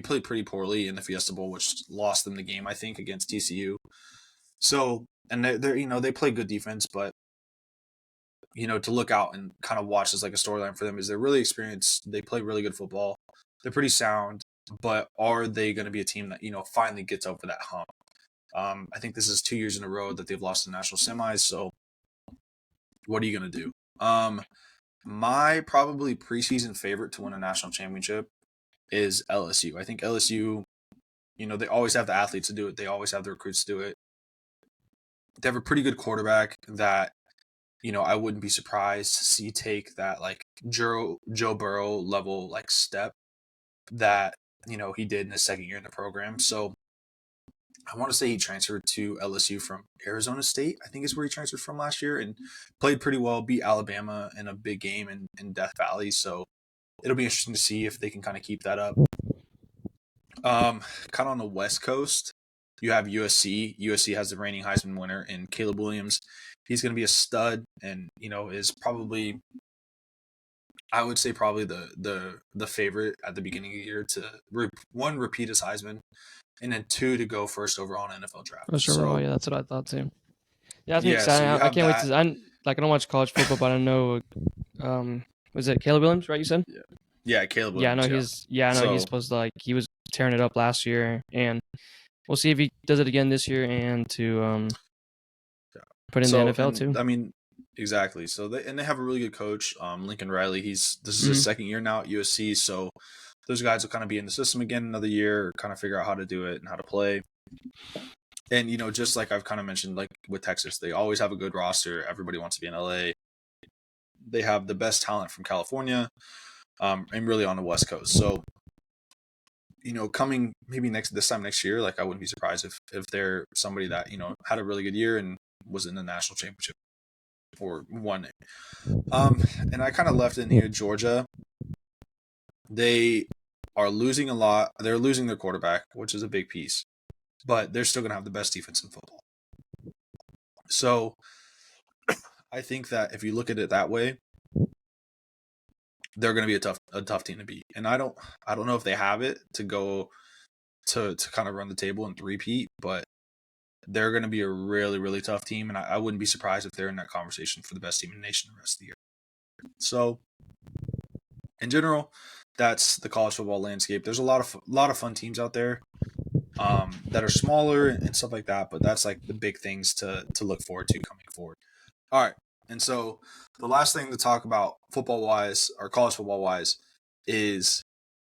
played pretty poorly in the Fiesta Bowl, which lost them the game, I think, against TCU. So, and they play good defense, but to look out and kind of watch as like a storyline for them is they're really experienced. They play really good football. They're pretty sound, but are they going to be a team that, finally gets over that hump? I think this is 2 years in a row that they've lost the national semis. So what are you going to do? My probably preseason favorite to win a national championship is LSU. I think LSU, they always have the athletes to do it. They always have the recruits to do it. They have a pretty good quarterback that, I wouldn't be surprised to see take that like Joe Burrow level like step that, he did in his second year in the program. So I want to say he transferred to LSU from Arizona State, I think is where he transferred from last year, and played pretty well, beat Alabama in a big game in Death Valley. So it'll be interesting to see if they can kind of keep that up. Kind of on the West Coast, you have USC. USC has the reigning Heisman winner in Caleb Williams. He's going to be a stud and, is probably, I would say probably the favorite at the beginning of the year to, one, repeat his Heisman, and then 2, to go first overall in NFL draft. First overall, yeah, that's what I thought too. Yeah, that's exciting. So I can't wait to. I don't watch college football, but I know. Was it Caleb Williams? Right, you said? Yeah, Caleb Williams. Yeah, I know he's supposed to he was tearing it up last year, and we'll see if he does it again this year and to put in the NFL too. I mean, exactly. So they have a really good coach, Lincoln Riley. This is his second year now at USC, so those guys will kind of be in the system again another year, kind of figure out how to do it and how to play. And, just like I've kind of mentioned, like with Texas, they always have a good roster. Everybody wants to be in LA. They have the best talent from California, and really on the West Coast. So, coming maybe this time next year, like I wouldn't be surprised if they're somebody that, had a really good year and was in the national championship or won it. And I kind of left in here, Georgia. They are losing a lot. They're losing their quarterback, which is a big piece, but they're still going to have the best defense in football. So I think that if you look at it that way, they're going to be a tough team to beat. And I don't know if they have it to go to kind of run the table and three-peat, but they're going to be a really, really tough team. And I wouldn't be surprised if they're in that conversation for the best team in the nation the rest of the year. So in general, that's the college football landscape. There's a lot of fun teams out there that are smaller and stuff like that, but that's like the big things to look forward to coming forward. All right, And so the last thing to talk about football wise or college football wise is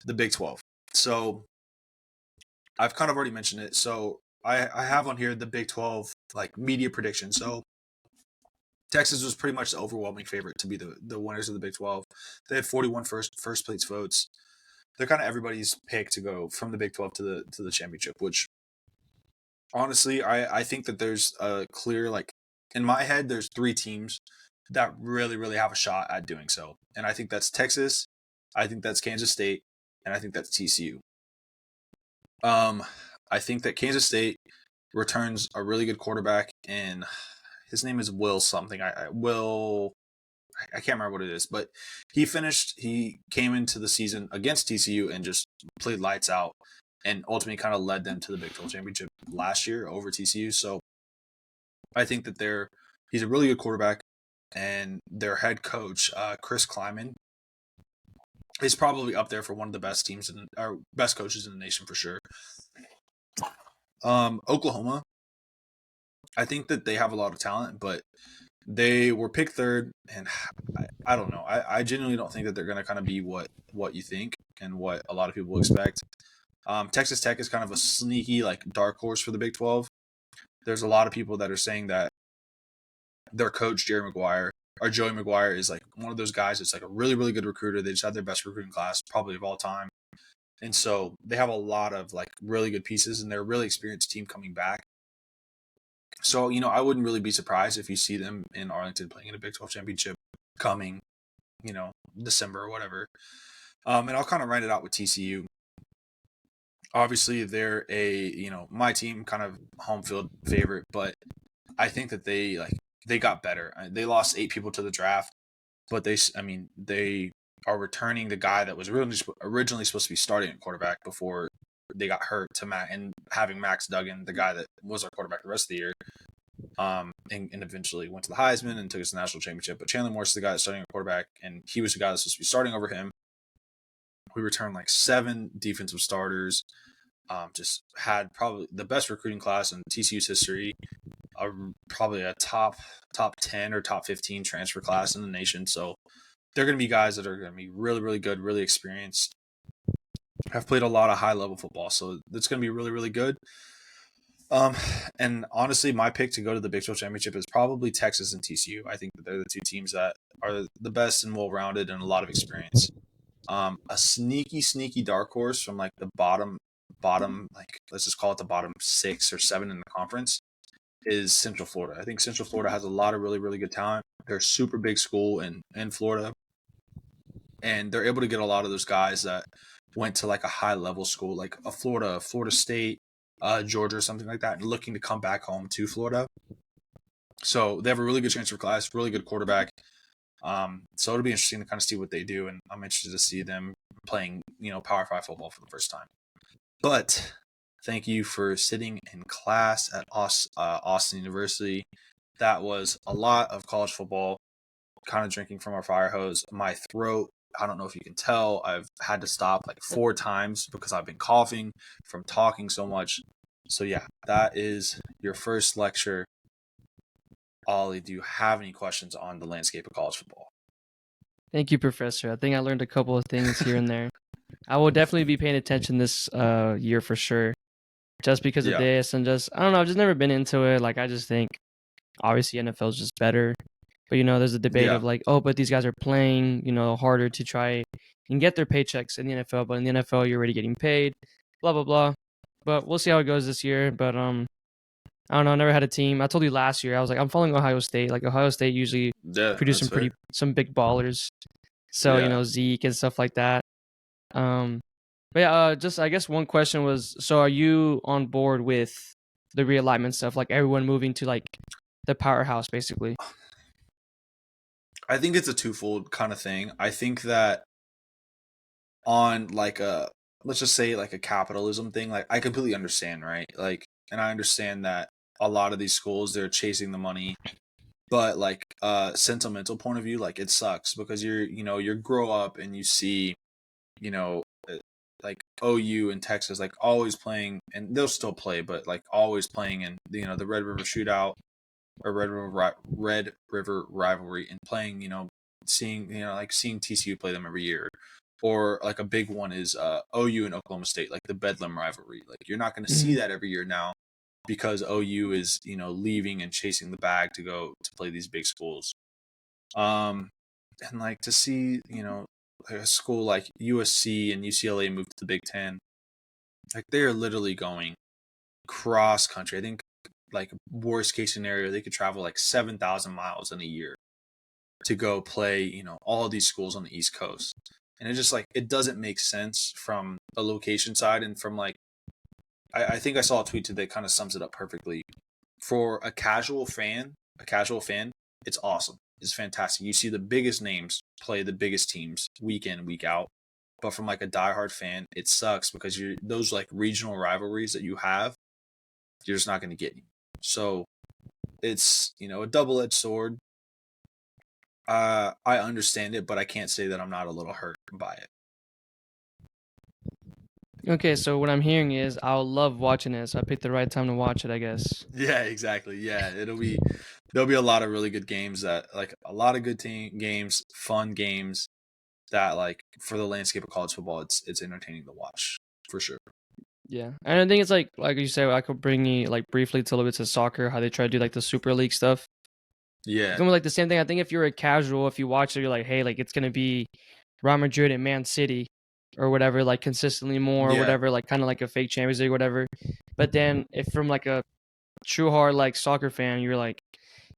the Big 12. So I've kind of already mentioned it. So I have on here the Big 12 like media prediction. So Texas was pretty much the overwhelming favorite to be the winners of the Big 12. They had 41 first place votes. They're kind of everybody's pick to go from the Big 12 to the championship, which honestly, I think that there's a clear, like, in my head, there's three teams that really, really have a shot at doing so. And I think that's Texas, I think that's Kansas State, and I think that's TCU. I think that Kansas State returns a really good quarterback, and his name is Will something. I can't remember what it is, but he came into the season against TCU and just played lights out and ultimately kind of led them to the Big 12 championship last year over TCU. So I think that he's a really good quarterback, and their head coach, Chris Kleiman, is probably up there for one of the best or best coaches in the nation for sure. Oklahoma, I think that they have a lot of talent, but they were picked third, and I don't know. I genuinely don't think that they're going to kind of be what you think and what a lot of people expect. Texas Tech is kind of a sneaky, like, dark horse for the Big 12. There's a lot of people that are saying that their coach, Joey McGuire, is like one of those guys that's like a really, really good recruiter. They just had their best recruiting class probably of all time. And so they have a lot of like really good pieces, and they're a really experienced team coming back. So, I wouldn't really be surprised if you see them in Arlington playing in a Big 12 championship coming, December or whatever. And I'll kind of round it out with TCU. Obviously, they're my team, kind of home field favorite, but I think that they got better. They lost 8 people to the draft, but they are returning the guy that was originally supposed to be starting at quarterback before they got hurt to Matt, and having Max Duggan, the guy that was our quarterback the rest of the year, and eventually went to the Heisman and took us to the national championship. But Chandler Morris is the guy that's starting at quarterback, and he was the guy that's supposed to be starting over him. We returned like 7 defensive starters. Just had probably the best recruiting class in TCU's history. Probably a top 10 or top 15 transfer class in the nation. So they're going to be guys that are going to be really, really good, really experienced. Have played a lot of high level football, so it's going to be really, really good. And honestly, my pick to go to the Big 12 championship is probably Texas and TCU. I think that they're the two teams that are the best and well rounded and a lot of experience. A sneaky dark horse from like the bottom, like, let's just call it the bottom 6 or 7 in the conference, is Central Florida. I think Central Florida has a lot of really, really good talent. They're a super big school in Florida, and they're able to get a lot of those guys that went to like a high level school, like a Florida State, Georgia, or something like that, and looking to come back home to Florida. So they have a really good transfer class, really good quarterback. So it'll be interesting to kind of see what they do, and I'm interested to see them playing, Power 5 football for the first time. But thank you for sitting in class at Austin University. That was a lot of college football, kind of drinking from our fire hose. My throat, I don't know if you can tell, I've had to stop like 4 times because I've been coughing from talking so much. So yeah, that is your first lecture. Ollie, do you have any questions on the landscape of college football? Thank you, Professor. I think I learned a couple of things here and there. I will definitely be paying attention this year for sure, just because of this, and just, I don't know, I've just never been into it. Like, I just think obviously NFL is just better, but there's a debate of like, oh, but these guys are playing, harder to try and get their paychecks in the NFL, but in the NFL you're already getting paid, blah blah blah. But we'll see how it goes this year. But I don't know. I never had a team. I told you last year, I was like, I'm following Ohio State. Like, Ohio State usually produce some big ballers. So, Zeke and stuff like that. But yeah, just I guess one question was, so are you on board with the realignment stuff? Like everyone moving to like the powerhouse, basically? I think it's a twofold kind of thing. I think that on like let's just say like a capitalism thing, like I completely understand, right? Like, and I understand that a lot of these schools, they're chasing the money, but like sentimental point of view, like it sucks because you grow up and you see, like OU in Texas, like always playing, and they'll still play, but like always playing in the Red River Shootout, or Red River rivalry and playing, seeing TCU play them every year, or like a big one is OU and Oklahoma State, like the Bedlam rivalry. Like you're not going to see that every year now because OU is leaving and chasing the bag to go to play these big schools. And like to see like a school like USC and UCLA move to the Big Ten, like they're literally going cross country. I think like worst case scenario, they could travel like 7,000 miles in a year to go play, all of these schools on the East Coast. And it's just like, it doesn't make sense from a location side. And from like, I think I saw a tweet today that kind of sums it up perfectly. For a casual fan, it's awesome. It's fantastic. You see the biggest names play the biggest teams week in, week out. But from like a diehard fan, it sucks because those like regional rivalries that you have, you're just not going to get any. So it's, a double-edged sword. I understand it, but I can't say that I'm not a little hurt by it. Okay, so what I'm hearing is I'll love watching it. So I picked the right time to watch it, I guess. Yeah, exactly. Yeah, there'll be a lot of really good games a lot of good games, fun games that like for the landscape of college football, it's entertaining to watch for sure. Yeah, and I think it's like you said, I could bring you like briefly to a little bit to soccer, how they try to do like the Super League stuff. Yeah, it's almost like the same thing. I think if you're a casual, if you watch it, you're like, hey, like it's gonna be Real Madrid and Man City or whatever, like consistently more, or whatever, like kind of like a fake Champions League, or whatever. But then if from like a true hard like soccer fan, you're like,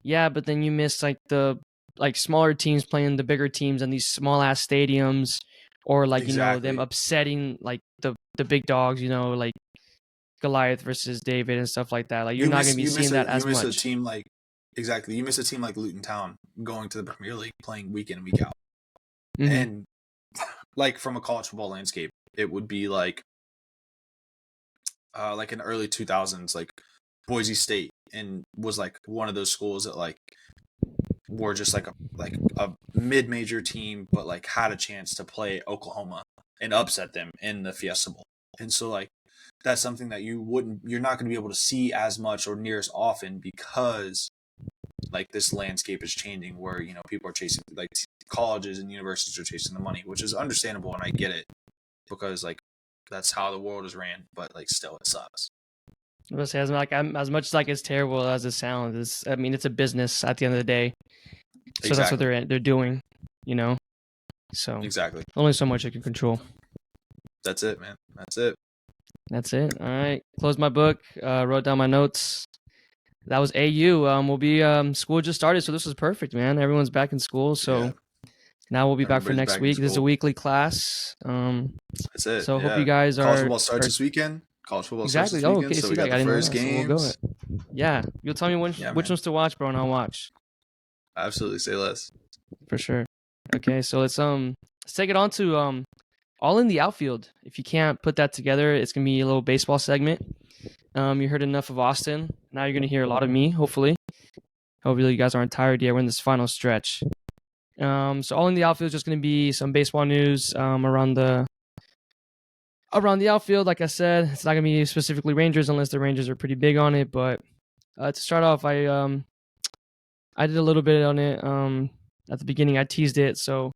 yeah, but then you miss like the like smaller teams playing the bigger teams in these small ass stadiums, or like them upsetting like the big dogs, like Goliath versus David and stuff like that. Like you're not gonna be seeing that as much. You miss a team like You miss a team like Luton Town going to the Premier League, playing week in, week out, and like from a college football landscape, it would be like in the early 2000s, like Boise State, and was like one of those schools that like were just like a mid-major team, but like had a chance to play Oklahoma and upset them in the Fiesta Bowl. And so like that's something that you're not going to be able to see as much or near as often because like this landscape is changing where people are chasing, like colleges and universities are chasing the money, which is understandable, and I get it because like that's how the world is ran, but like still it sucks. I was say, as much as like as terrible as it sounds, it's a business at the end of the day. So exactly. That's what they're doing, So exactly, only so much you can control. That's it, man. That's it. All right, closed my book. Wrote down my notes. That was AU. We'll be school just started, so this was perfect, man. Everyone's back in school, so now we'll be back for next week. This is a weekly class. That's it. So hope you guys college football starts this weekend. College football starts this weekend. Okay, so we got the first games. So we'll go. Yeah, you'll tell me which ones to watch, bro, and I'll watch. Absolutely, say less. For sure. Okay, so let's take it on to All in the Outfield. If you can't put that together, it's gonna be a little baseball segment. You heard enough of Austin. Now you're gonna hear a lot of me. Hopefully you guys aren't tired yet. We're in this final stretch. So All in the Outfield is just gonna be some baseball news around the outfield. Like I said, it's not gonna be specifically Rangers unless the Rangers are pretty big on it. But to start off, I did a little bit on it at the beginning. I teased it. So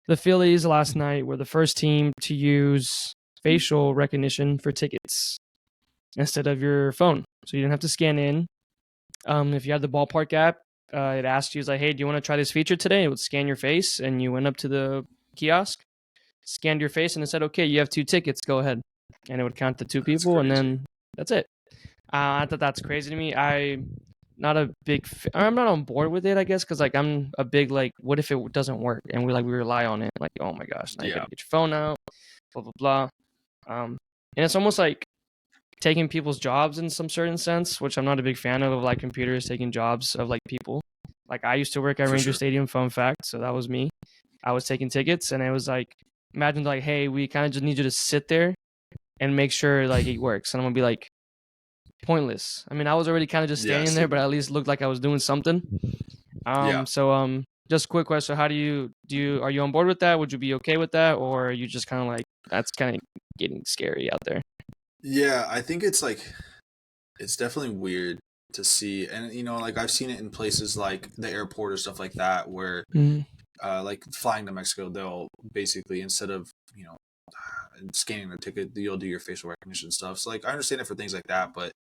the Phillies last night were the first team to use facial recognition for tickets instead of your phone. So you didn't have to scan in. If you had the ballpark app, it asked you, like, hey, do you want to try this feature today? It would scan your face, and you went up to the kiosk, scanned your face, and it said, okay, you have 2 tickets, go ahead. And it would count the 2 people, and then that's it. I thought that's crazy to me. I'm not on board with it, I guess, because like I'm a big like, what if it doesn't work and we rely on it? Like, oh my gosh, now you gotta get your phone out, blah blah blah. And it's almost like taking people's jobs in some certain sense, which I'm not a big fan of like computers taking jobs of like people. Like I used to work at Ranger Stadium, fun fact, so that was me. I was taking tickets, and it was like, imagine like, hey, we kind of just need you to sit there and make sure like it works, and I'm gonna be like, pointless. I mean, I was already kind of just standing there, but at least looked like I was doing something. So just a quick question: how are you on board with that? Would you be okay with that, or are you just kind of like, that's kind of getting scary out there? Yeah, I think it's like, it's definitely weird to see. And like I've seen it in places like the airport or stuff like that, where like flying to Mexico, they'll basically, instead of scanning the ticket, you'll do your facial recognition stuff. So like I understand it for things like that, but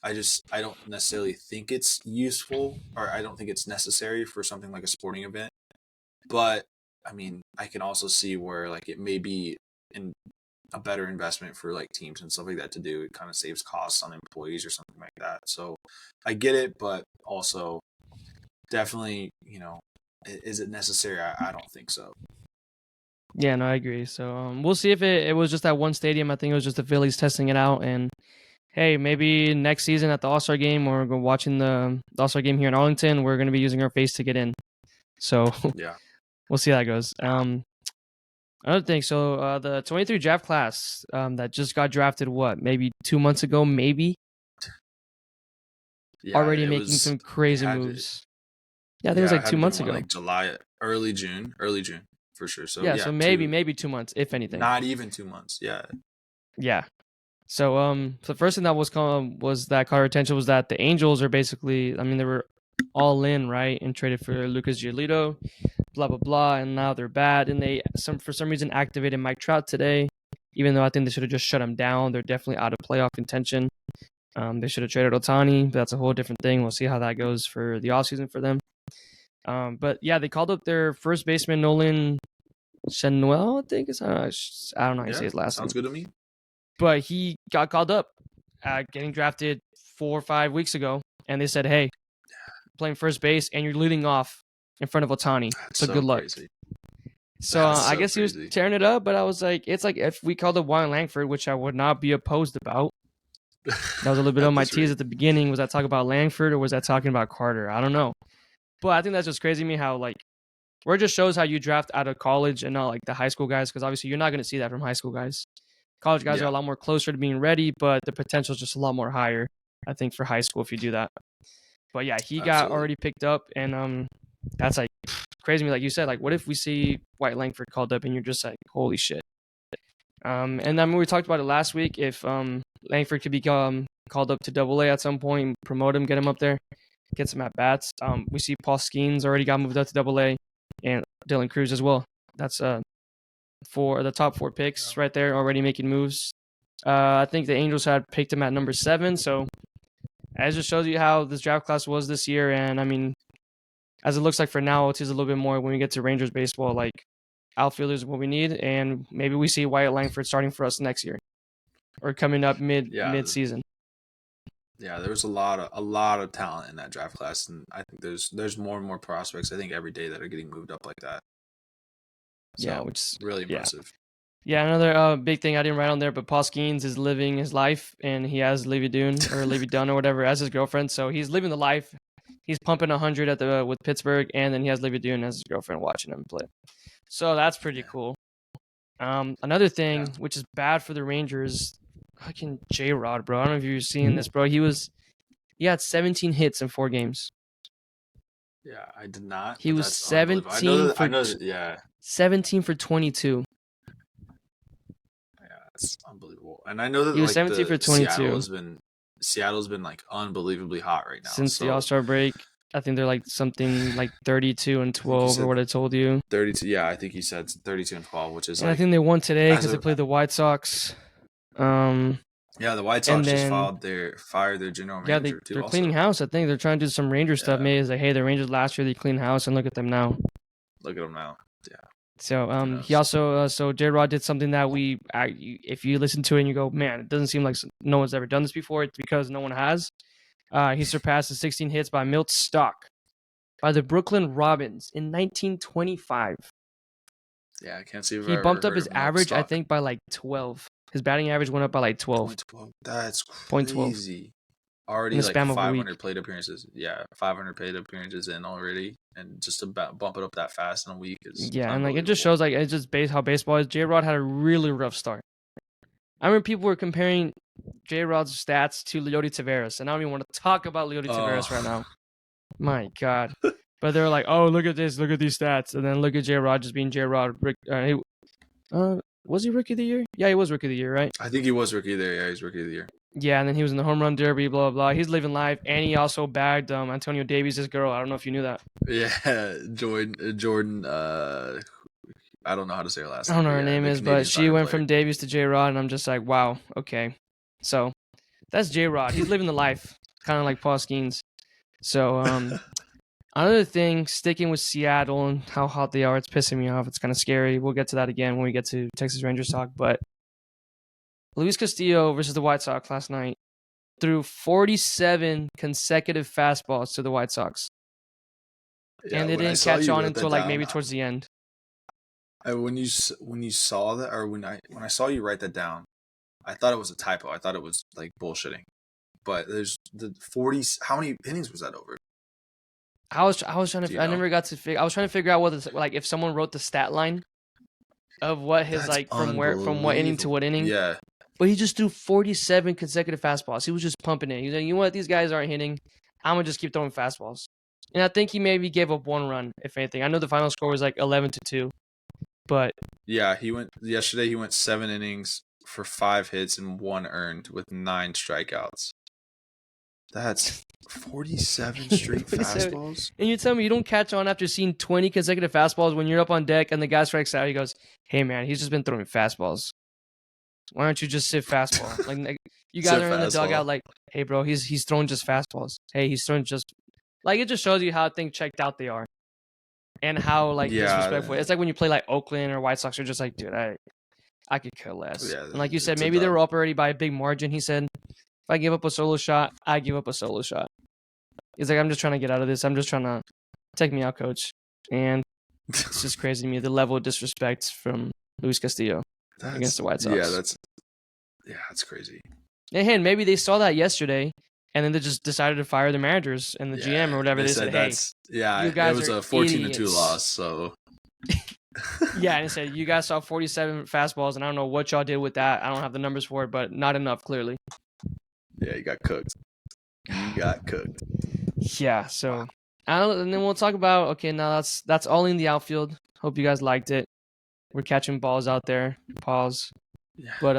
I don't necessarily think it's useful, or I don't think it's necessary for something like a sporting event. But I mean, I can also see where like it may be in a better investment for like teams and stuff like that to do. It kind of saves costs on employees or something like that. So I get it, but also definitely, is it necessary? I don't think so. Yeah, no, I agree. So we'll see if it was just that one stadium. I think it was just the Phillies testing it out. And hey, maybe next season at the All-Star game, or watching the All-Star game here in Arlington, we're going to be using our face to get in. So yeah, we'll see how that goes. Another thing, so the 23 draft class that just got drafted, maybe 2 months ago, maybe? Yeah, already making some crazy moves. Yeah, I think it was like 2 months ago. Like July, early June for sure. So yeah, so maybe 2 months, if anything. Not even 2 months. Yeah. Yeah. So the first thing that was that caught our attention was that the Angels are basically, I mean, they were all in, right, and traded for Lucas Giolito, blah blah blah, and now they're bad, and they for some reason activated Mike Trout today, even though I think they should have just shut him down. They're definitely out of playoff contention. They should have traded Ohtani, but that's a whole different thing. We'll see how that goes for the offseason for them. But yeah, they called up their first baseman, Nolan Chenuel, I think. I don't know how you say his last name. Sounds good to me. But he got called up, getting drafted 4 or 5 weeks ago, and they said, hey, playing first base, and you're leading off in front of Ohtani. So good luck. Crazy. So I guess crazy. He was tearing it up, but I was like, it's like if we called up Wyatt Langford, which I would not be opposed about. That was a little bit on my tease at the beginning. Was I talking about Langford or was I talking about Carter? I don't know. But I think that's just crazy to me how, like, where it just shows how you draft out of college and not like the high school guys, because obviously you're not going to see that from high school guys. College guys are a lot more closer to being ready, but the potential is just a lot more higher, I think, for high school if you do that. But yeah, he got already picked up, and that's like crazy to me. Like you said, like what if we see Wyatt Langford called up and you're just like, holy shit. And then we talked about it last week. If Langford could become called up to Double-A at some point, promote him, get him up there, get some at bats. We see Paul Skeens already got moved up to Double-A, and Dylan Cruz as well. That's for the top 4 picks right there, already making moves. I think the Angels had picked him at number 7. So it just shows you how this draft class was this year. And I mean, as it looks like for now, it is a little bit more when we get to Rangers baseball, like outfielders is what we need. And maybe we see Wyatt Langford starting for us next year or coming up mid-season. Yeah, there was a lot of talent in that draft class, and I think there's more and more prospects, I think, every day that are getting moved up like that. So, yeah, which is really impressive. Yeah, another big thing I didn't write on there, but Paul Skeens is living his life, and he has Livy Dunn or whatever as his girlfriend. So he's living the life. He's pumping 100 with Pittsburgh, and then he has Livy Dunn as his girlfriend watching him play. So that's pretty cool. Another thing, which is bad for the Rangers, fucking J-Rod, bro. I don't know if you've seen this, bro. He had 17 hits in 4 games. Yeah, I did not. He was 17 for 22. Yeah, that's unbelievable. And I know that he was 17 for 22. Seattle's been like unbelievably hot right now since the All-Star break. I think they're like something like 32 and 12 or what I told you. 32. Yeah, I think he said 32 and 12, which is. And I think they won today because they played the White Sox. Yeah, the White Sox just fired their general manager. They're cleaning house. I think they're trying to do some Ranger stuff. Maybe it's like, hey, the Rangers last year they cleaned house, and look at them now. Look at them now. Yeah. So he also so J-Rod did something that if you listen to it and you go, man, it doesn't seem like no one's ever done this before. It's because no one has. He surpassed the 16 hits by Milt Stock by the Brooklyn Robins in 1925. Yeah, I can't see. He bumped up his average, I think, by like 12. His batting average went up by like 12. 0.12. That's crazy. Already like 500 plate appearances. Yeah, 500 plate appearances in already, and just to bump it up that fast in a week is and like it just shows like it's just how baseball is. J-Rod had a really rough start. I remember people were comparing J-Rod's stats to Leody Taveras, and I don't even want to talk about Leody Taveras right now. My God. But they're like, oh, look at this, look at these stats, and then look at J-Rod just being J-Rod. Was he rookie of the year? Yeah, he was rookie of the year, right? I think he was rookie of the year. Yeah, he's rookie of the year. Yeah, and then he was in the home run derby, blah, blah, blah. He's living life, and he also bagged Antonio Davies' girl. I don't know if you knew that. Yeah, Jordan. I don't know how to say her last I name. don't know her name is, but she went from Davies to J-Rod, and I'm just like, wow, okay. So that's J-Rod. He's living the life, kind of like Paul Skeens. So another thing, sticking with Seattle and how hot they are, it's pissing me off. It's kind of scary. We'll get to that again when we get to Texas Rangers talk. But Luis Castillo versus the White Sox last night threw 47 consecutive fastballs to the White Sox. Yeah, and they didn't catch on until like maybe towards the end. When you saw that, or when I saw you write that down, I thought it was a typo. I thought it was like bullshitting. But there's the 40. How many innings was that over? I was trying to. I never got to figure. I was trying to figure out what like if someone wrote the stat line of what his like from what inning to what inning. Yeah. But he just threw 47 consecutive fastballs. He was just pumping it. He's like, you know what? These guys aren't hitting. I'm gonna just keep throwing fastballs. And I think he maybe gave up one run, if anything. I know the final score was like 11-2, but yeah, yesterday. He went 7 innings for 5 hits and 1 earned with 9 strikeouts. That's 47 straight fastballs. And you tell me you don't catch on after seeing 20 consecutive fastballs when you're up on deck and the guy strikes out. He goes, "Hey man, he's just been throwing fastballs. Why don't you just sit fastball?" Like you guys are in the dugout, like, "Hey bro, he's throwing just fastballs. Hey, he's throwing just." Like, it just shows you how things checked out they are. And how, like, disrespectful. It's like when you play, like, Oakland or White Sox, you're just like, dude, I could care less. Yeah, and like you said, maybe they were up already by a big margin. He said, if I give up a solo shot, I give up a solo shot. He's like, I'm just trying to get out of this. I'm just trying to take me out, coach. And it's just crazy to me, the level of disrespect from Luis Castillo against the White Sox. Yeah, that's crazy. And maybe they saw that yesterday. And then they just decided to fire the managers and the GM or whatever. They said, "Hey, you guys it was are a 14-2 idiots. loss." So yeah, and it said you guys saw 47 fastballs, and I don't know what y'all did with that. I don't have the numbers for it, but not enough clearly. Yeah, you got cooked. Yeah, so and then we'll talk about now that's all in the outfield. Hope you guys liked it. We're catching balls out there. Pause. Yeah. But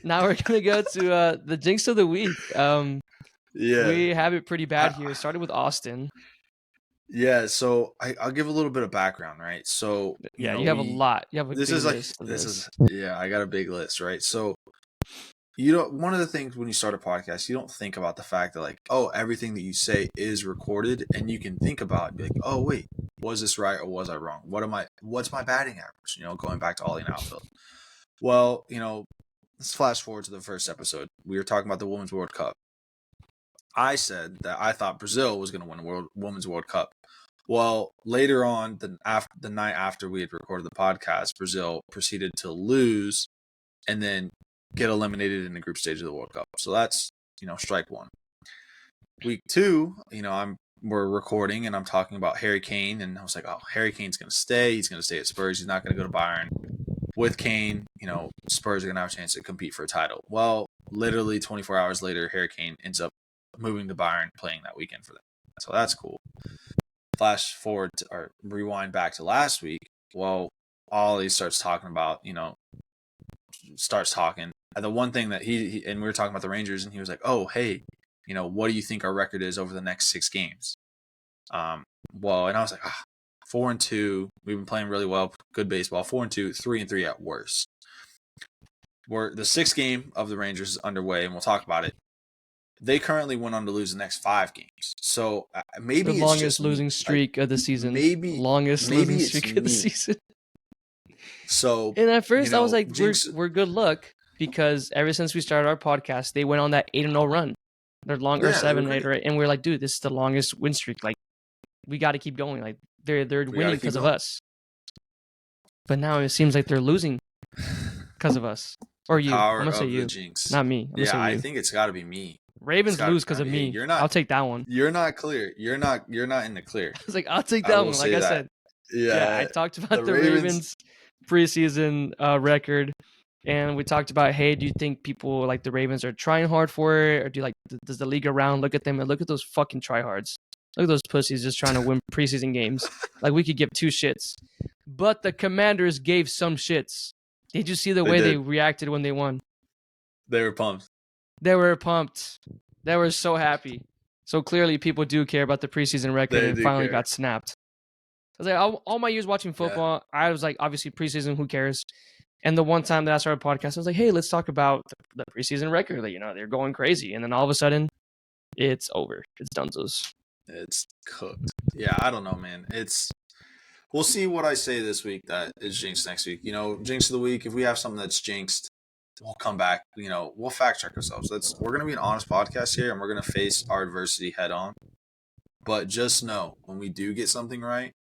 now we're gonna go to the jinx of the week. We have it pretty bad here. Started with Austin. Yeah, so I'll give a little bit of background, right? So you have a lot. You have a big list. I got a big list, right? So one of the things when you start a podcast, you don't think about the fact that like, oh, everything that you say is recorded, and you can think about like, oh wait, was this right or was I wrong? What's my batting average? Going back to Oli and Outfield. Well, let's flash forward to the first episode. We were talking about the Women's World Cup. I said that I thought Brazil was going to win Women's World Cup. Well, later on, the night after we had recorded the podcast, Brazil proceeded to lose and then get eliminated in the group stage of the World Cup. So that's, strike one. Week 2, we're recording and I'm talking about Harry Kane, and I was like, oh, Harry Kane's going to stay. He's going to stay at Spurs. He's not going to go to Bayern. With Kane, Spurs are going to have a chance to compete for a title. Well, literally 24 hours later, Harry Kane ends up moving to Bayern, playing that weekend for them. So that's cool. Flash forward or rewind back to last week. Well, Ollie starts talking about, and the one thing that he and we were talking about the Rangers, and he was like, oh, hey, what do you think our record is over the next 6 games? Well, and I was like, 4-2. We've been playing really well, good baseball. 4-2, 3-3 at worst. The 6th game of the Rangers is underway, and we'll talk about it. They currently went on to lose the next 5 games. So maybe the longest losing streak of the season. Longest losing streak of the season. So, and at first I was like, we're good luck, because ever since we started our podcast, they went on that 8-0 run. They're longer 7-8, right? And we're like, dude, this is the longest win streak. Like, we got to keep going. Like, they're winning because of us. But now it seems like they're losing because of us. Or you. I'm gonna say you. Jinx. Not me. I think it's got to be me. Ravens lose because of me. I'll take that one. You're not clear. You're not in the clear. I was like, I'll take that one. Like I said. Yeah, I talked about the Ravens preseason record, and we talked about, hey, do you think people like the Ravens are trying hard for it, or do you does the league around look at them and look at those fucking tryhards? Look at those pussies just trying to win preseason games. Like, we could give 2 shits. But the Commanders gave some shits. Did you see the They way they did. reacted when they won? They were pumped. They were pumped. They were so happy. So clearly, people do care about the preseason record, They and do finally care. got snapped. I was like, all my years watching Yeah. football, I was like, obviously preseason, who cares? And the one time that I started a podcast, I was like, hey, let's talk about the preseason record. You know, they're going crazy, and then all of a sudden, it's over. It's donezo. It's cooked. Yeah, I don't know, man. We'll see what I say this week that is jinxed next week. You know, jinx of the week. If we have something that's jinxed, we'll come back. You know, we'll fact check ourselves. We're gonna be an honest podcast here, and we're gonna face our adversity head on. But just know, when we do get something right,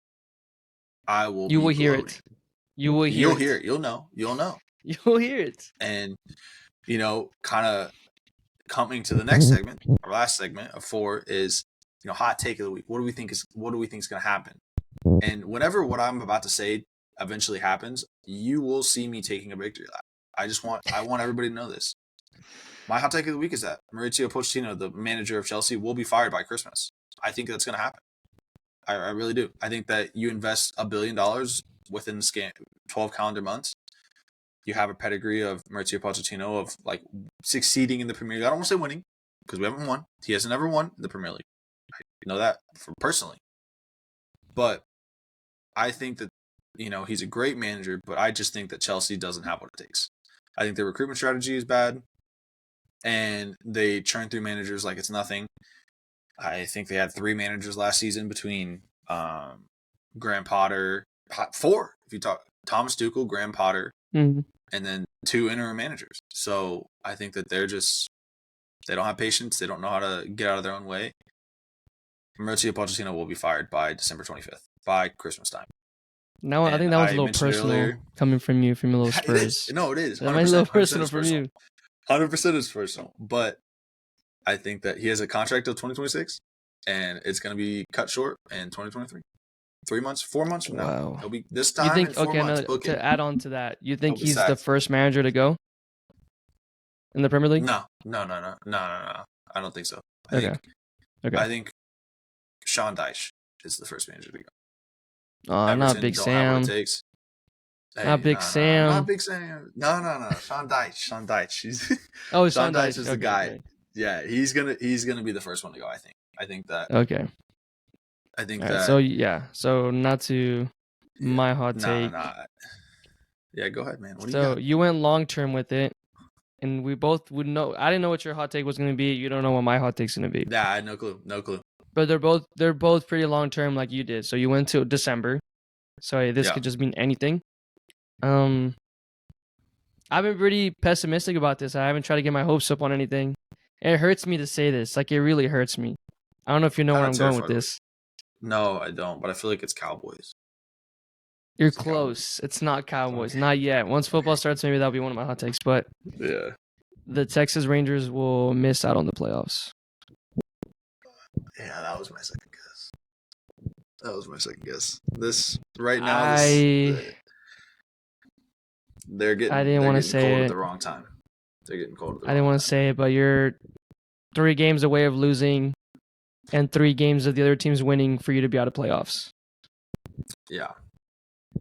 I will. You be will hear gloating. it. You will hear You'll hear it. You'll know. You'll hear it. And you know, kind of coming to the next segment, our last segment of 4 is, you know, hot take of the week. What do we think is going to happen? And whenever what I'm about to say eventually happens, you will see me taking a victory lap. I want everybody to know this. My hot take of the week is that Mauricio Pochettino, the manager of Chelsea, will be fired by Christmas. I think that's going to happen. I really do. I think that you invest $1 billion within the 12 calendar months. You have a pedigree of Mauricio Pochettino of like succeeding in the Premier League. I don't want to say winning because we haven't won. He hasn't ever won the Premier League. I know that personally. But I think that, you know, he's a great manager, but I just think that Chelsea doesn't have what it takes. I think their recruitment strategy is bad, and they churn through managers like it's nothing. I think they had 3 managers last season between Graham Potter, 4 if you talk Thomas Tuchel, Graham Potter, and then 2 interim managers. So I think that they don't have patience. They don't know how to get out of their own way. Mauricio Pochettino will be fired by December 25th, by Christmas time. No, I think that was a little personal coming from you, from your little Spurs. It is. No, it is. That might be a little personal from you. 100% is personal. But I think that he has a contract till 2026, and it's going to be cut short in 2023. 3 months, 4 months from now. Wow. It'll be this time. You think, in 4 months, to add on to that, you think he's the first manager to go in the Premier League? No. I don't think so. I think Sean Dyche is the first manager to go. Oh, not Big Sam. Not Big Sam. Not Big Sam. No. Sean Dyche. Sean Dyche. Sean Dyche is the guy. Okay. Yeah, he's gonna be the first one to go. I think that. Okay. I think that. So So not to my hot take. Yeah, go ahead, man. So you went long term with it, and we both would know. I didn't know what your hot take was going to be. You don't know what my hot take's going to be. Yeah, I had no clue. But they're both pretty long term, like you did. So you went to December. So this could just mean anything. I've been pretty pessimistic about this. I haven't tried to get my hopes up on anything. It hurts me to say this. Like, it really hurts me. I don't know if you know where I'm going with this. No, I don't. But I feel like it's Cowboys. You're close. Cowboys. It's not Cowboys. Not yet. Once football starts, maybe that'll be one of my hot takes. But yeah, the Texas Rangers will miss out on the playoffs. Yeah, that was my second guess. This right now, they're getting. I didn't want to say it at the wrong time. They're getting cold at the wrong time. I didn't want to say it, but you're 3 games away of losing, and 3 games of the other teams winning for you to be out of playoffs. Yeah.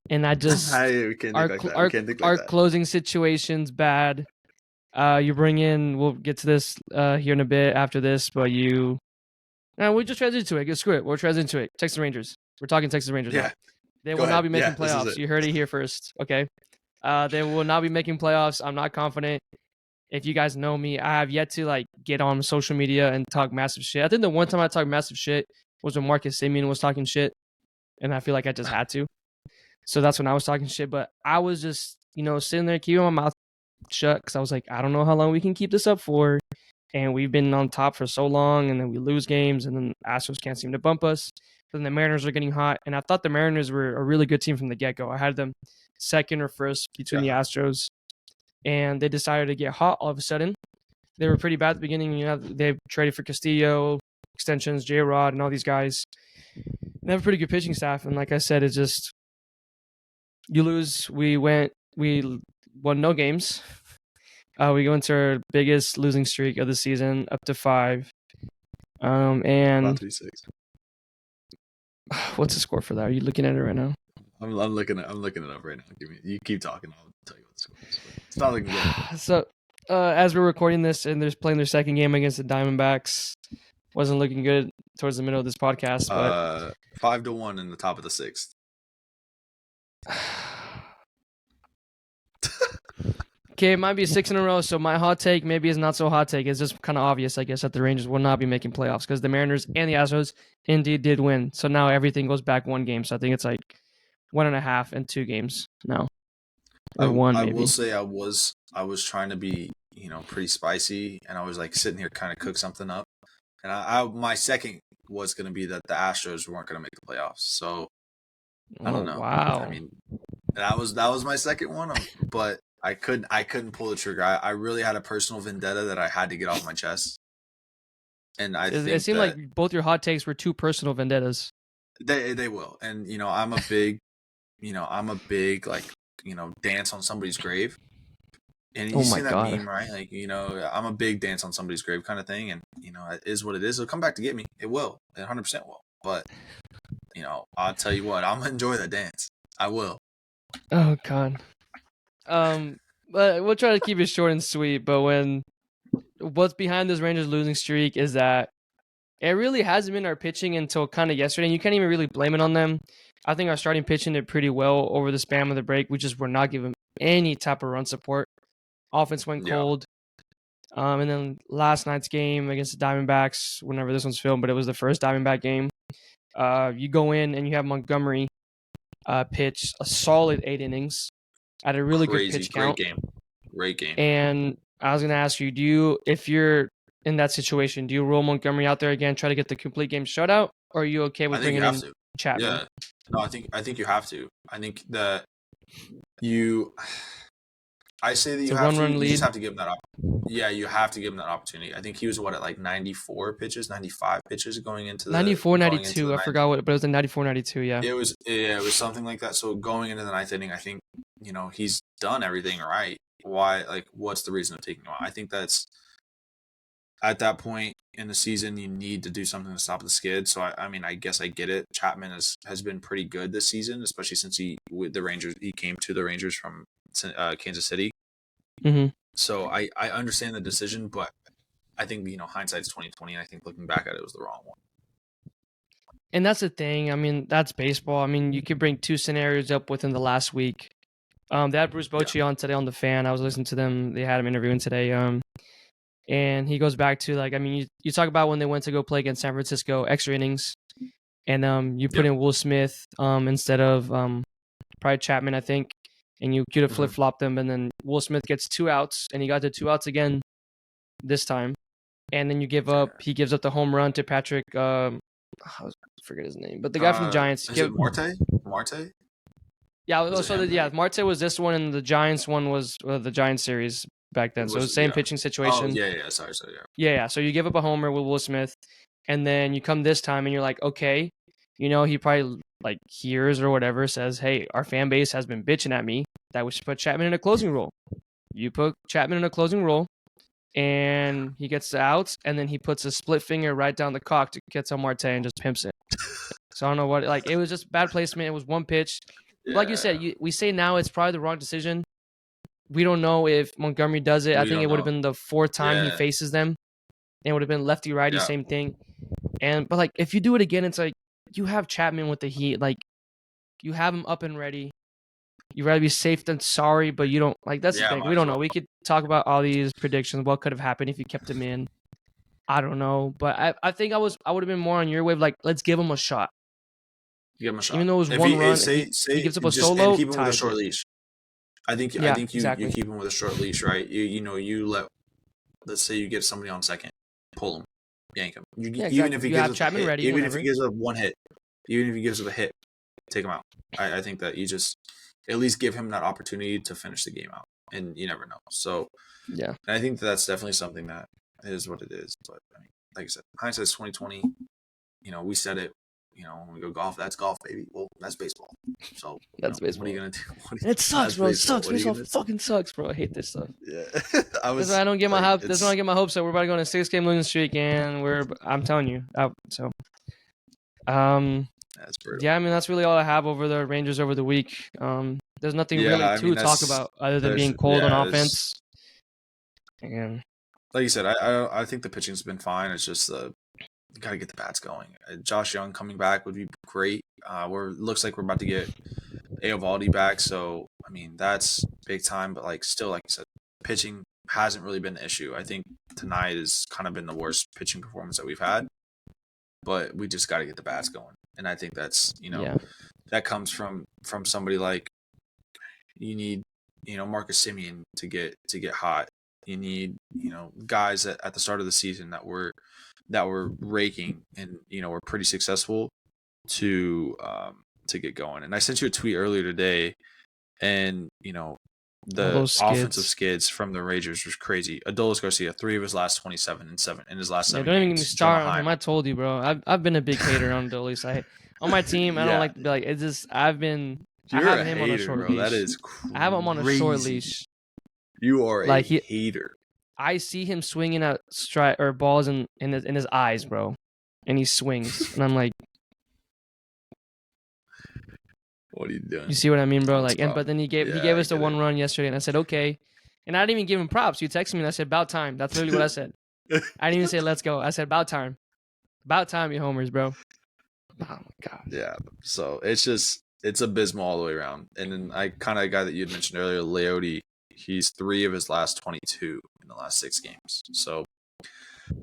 And I just our closing situation's bad. You bring in. We'll get to this here in a bit after this, but you. No, we just transition to it. Screw it. We'll transition to it. Texas Rangers. We're talking Texas Rangers now. They will not be making playoffs. You heard it here first. Okay. They will not be making playoffs. I'm not confident. If you guys know me, I have yet to get on social media and talk massive shit. I think the one time I talked massive shit was when Marcus Simeon was talking shit, and I feel like I just had to. So that's when I was talking shit. But I was just, sitting there keeping my mouth shut because I was like, I don't know how long we can keep this up for. And we've been on top for so long, and then we lose games, and then Astros can't seem to bump us. Then the Mariners are getting hot, and I thought the Mariners were a really good team from the get-go. I had them second or first between the Astros, and they decided to get hot all of a sudden. They were pretty bad at the beginning. They traded for Castillo, extensions, J-Rod, and all these guys. They have a pretty good pitching staff, and like I said, it's just you lose. We won no games. We go into our biggest losing streak of the season, up to 5. And about to be 6. What's the score for that? Are you looking at it right now? I'm looking it up right now. You keep talking. I'll tell you what It's not looking good. So, as we're recording this and they're playing their second game against the Diamondbacks, wasn't looking good towards the middle of this podcast, but 5-1 in the top of the sixth. Okay, it might be 6 in a row, so my hot take maybe is not so hot take. It's just kind of obvious, I guess, that the Rangers will not be making playoffs because the Mariners and the Astros indeed did win. So now everything goes back one game. So I think it's like 1.5 and 2 games now. Or one, maybe. I will say I was trying to be, pretty spicy, and I was like sitting here kind of cook something up. And my second was going to be that the Astros weren't going to make the playoffs. So I don't know. Wow. I mean, that was my second one, but I couldn't pull the trigger. I really had a personal vendetta that I had to get off my chest. And it seemed like both your hot takes were 2 personal vendettas. They will. And I'm a big like, dance on somebody's grave. And you see that meme, right? Like, I'm a big dance on somebody's grave kind of thing, and it is what it is. It'll come back to get me. It will. It 100% will. But I'll tell you what, I'm gonna enjoy that dance. I will. Oh God. But we'll try to keep it short and sweet. But what's behind this Rangers losing streak is that it really hasn't been our pitching until kind of yesterday. And you can't even really blame it on them. I think our starting pitching did pretty well over the span of the break. We just were not given any type of run support. Offense went cold. And then last night's game against the Diamondbacks, whenever this one's filmed, but it was the first Diamondback game. You go in and you have Montgomery pitch a solid 8 innings at a really good pitch count. Great game. And I was going to ask you, if you're in that situation, do you roll Montgomery out there again, try to get the complete game shutout, or are you okay with bringing in Chapman? Yeah. No, I think you have to. I think that I say that you just have to give him that opportunity. Yeah, you have to give him that opportunity. I think he was at like 94 pitches, 95 pitches going into the 94, 92. I forgot what, but it was a 94, 92. Yeah. It was something like that. So going into the 9th inning, I think he's done everything right. Why? Like, what's the reason of taking him out? I think that's at that point in the season, you need to do something to stop the skid. So I mean, I guess I get it. Chapman has been pretty good this season, especially since he came to the Rangers from Kansas City. Mm-hmm. So I understand the decision, but I think hindsight's 20/20, and I think looking back at it was the wrong one. And that's the thing. I mean, that's baseball. I mean, you could bring 2 scenarios up within the last week. They had Bruce Bochy on today on The Fan. I was listening to them. They had him interviewing today. And he goes back to, like, I mean, you talk about when they went to go play against San Francisco, extra innings, and you put in Will Smith instead of probably Chapman, I think, and you could have flip-flopped them, and then Will Smith gets 2 outs, and he got the 2 outs again this time, and then he gives up the home run to Patrick, I forget his name, but the guy from the Giants. Is it Marte? Yeah, Marte was this one, and the Giants one was the Giants series back then. So it was the same pitching situation. Oh, sorry, Yeah. So you give up a homer with Will Smith, and then you come this time, and you're like, okay, he probably like hears or whatever, says, hey, our fan base has been bitching at me that we should put Chapman in a closing role. You put Chapman in a closing role, and he gets the outs, and then he puts a split finger right down the cock to get on Marte and just pimps it. So I don't know what, like, it was just bad placement. It was one pitch. Yeah. Like you said, we say now it's probably the wrong decision. We don't know if Montgomery does it. I think it would have been the 4th time he faces them. It would have been lefty-righty, same thing. But like, if you do it again, it's like you have Chapman with the heat. Like, you have him up and ready. You'd rather be safe than sorry, but you don't. Like, that's the thing. We don't know. We could talk about all these predictions. What could have happened if you kept him in? I don't know. But I think I would have been more on your wave. Like, let's give him a shot. Give him a shot. Even though it was one run, he gives up a solo. And keep him with a short leash. I think you keep him with a short leash, right? You let's say you get somebody on second, pull him, yank him. Even if he gives up Chapman ready, even if he gives up one hit, even if he gives up a hit, take him out. I think that you just at least give him that opportunity to finish the game out, and you never know. So yeah, and I think that's definitely something that is what it is. But I mean, like I said, hindsight's 20/20. We said it. When we go golf, that's golf, baby. Well, that's baseball. So that's baseball. What are you gonna do? It sucks, bro. It sucks. Baseball fucking sucks, bro. I hate this stuff. Yeah, that's why I don't get my hope. That's why I don't get my hopes up. We're about to go on a 6-game losing streak, and I'm telling you. That's brutal. Yeah, I mean, that's really all I have over the Rangers over the week. There's nothing really to talk about other than being cold on offense. And like you said, I think the pitching's been fine. It's just you got to get the bats going. Josh Young coming back would be great. Looks like we're about to get Eovaldi back, so I mean that's big time. But like still, like you said, pitching hasn't really been the issue. I think tonight has kind of been the worst pitching performance that we've had. But we just got to get the bats going, and I think that's that comes from somebody like you need Marcus Semien to get hot. You need guys at the start of the season that were raking and were pretty successful to get going. And I sent you a tweet earlier today, and the offensive skids from the Rangers was crazy. Adolis Garcia, 3 of his last 27 and 7 in his last 7 don't games. even get me started on him. I told you, bro. I've been a big hater on Adolis. On my team, I don't like to be like. It's just I have him on a short leash. That is crazy. I have him on a short leash. You are a hater. I see him swinging at balls in his eyes, bro, and he swings, and I'm like, what are you doing? You see what I mean, bro? But then he gave us the 1 run yesterday, and I said, okay. And I didn't even give him props. You texted me, and I said, about time. That's literally what I said. I didn't even say, let's go. I said, about time. About time, you homers, bro. Oh, my God. Yeah, so it's abysmal all the way around. And then a guy that you had mentioned earlier, Leote, he's 3 of his last 22 in the last 6 games. So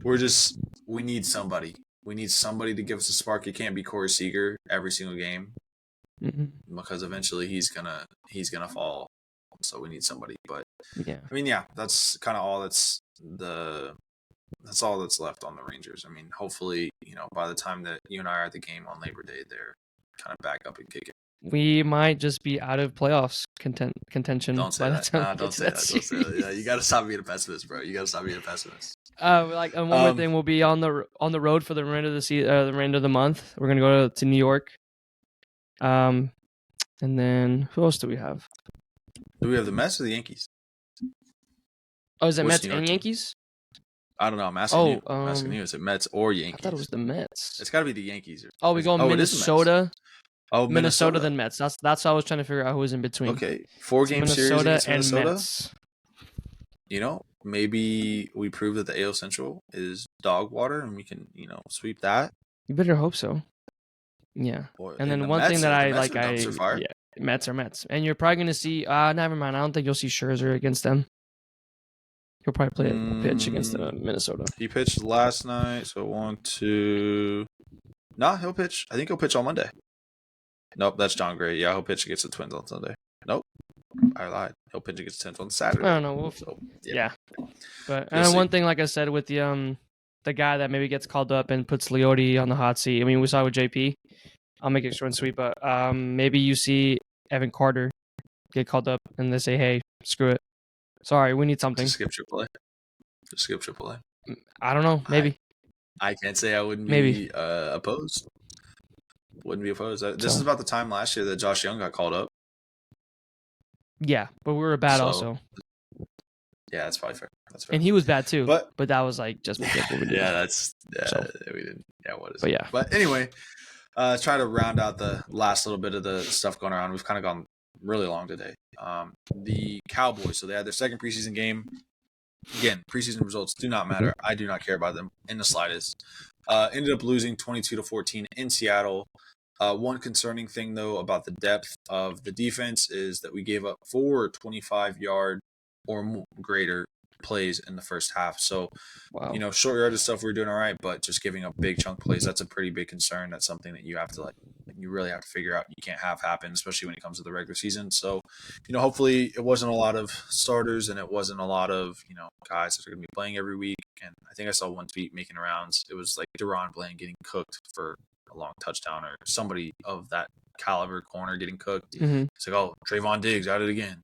we need somebody. We need somebody to give us a spark. It can't be Corey Seager every single game. Because eventually he's gonna fall, so we need somebody. But I mean, that's kind of all that's all that's left on the Rangers. I mean, hopefully, by the time that you and I are at the game on Labor Day, they're kind of back up and kicking. We might just be out of playoffs contention. Don't say that. Don't say that. Don't say that. Yeah, you gotta stop being a pessimist, bro. You gotta stop being a pessimist. One more thing, we'll be on the road for the remainder of the season, the remainder of the month. We're gonna go to New York. And then who else do we have? Do we have the Mets or the Yankees? Oh, is it Mets and Yankees? I don't know. I'm asking you. I'm asking you. Is it Mets or Yankees? I thought it was the Mets. It's got to be the Yankees. We go Minnesota. Oh, Minnesota then Mets. That's what I was trying to figure out who was in between. Okay, 4-game series against Minnesota. Mets. Maybe we prove that the AL Central is dog water, and we can, sweep that. You better hope so. Yeah, and then one thing that I like, Mets are Mets, and you're probably gonna see. Never mind. I don't think you'll see Scherzer against them. He'll probably pitch against Minnesota. He pitched last night, so 1, 2. Nah, he'll pitch. I think he'll pitch on Monday. Nope, that's John Gray. Yeah, he'll pitch against the Twins on Sunday. Nope, I lied. He'll pitch against the Twins on Saturday. I don't know. But one thing, like I said, with the guy that maybe gets called up and puts Leote on the hot seat. I mean, we saw it with JP. I'll make it short and sweet, but maybe you see Evan Carter get called up and they say, hey, screw it. Sorry, we need something. Just skip AAA. I don't know. Maybe. I can't say I wouldn't be opposed. Wouldn't be opposed. This is about the time last year that Josh Young got called up. Yeah, but we were bad also. Yeah, that's probably fair. That's fair. And he was bad too. But that was like just what we did. We didn't. Yeah, what is? But yeah. But anyway, try to round out the last little bit of the stuff going around. We've kind of gone really long today. The Cowboys. So they had their second preseason game. Again, preseason results do not matter. I do not care about them in the slightest. Ended up losing 22-14 in Seattle. One concerning thing, though, about the depth of the defense is that we gave up 4 25-yard or greater plays in the first half. So, short yardage stuff we were doing all right, but just giving up big chunk plays, that's a pretty big concern. That's something that you have to you really have to figure out. You can't have happen, especially when it comes to the regular season. So, hopefully it wasn't a lot of starters and it wasn't a lot of, guys that are going to be playing every week. And I think I saw one tweet making rounds. It was like Deron Bland getting cooked for a long touchdown or somebody of that caliber corner getting cooked. Mm-hmm. It's like, Trayvon Diggs at it again.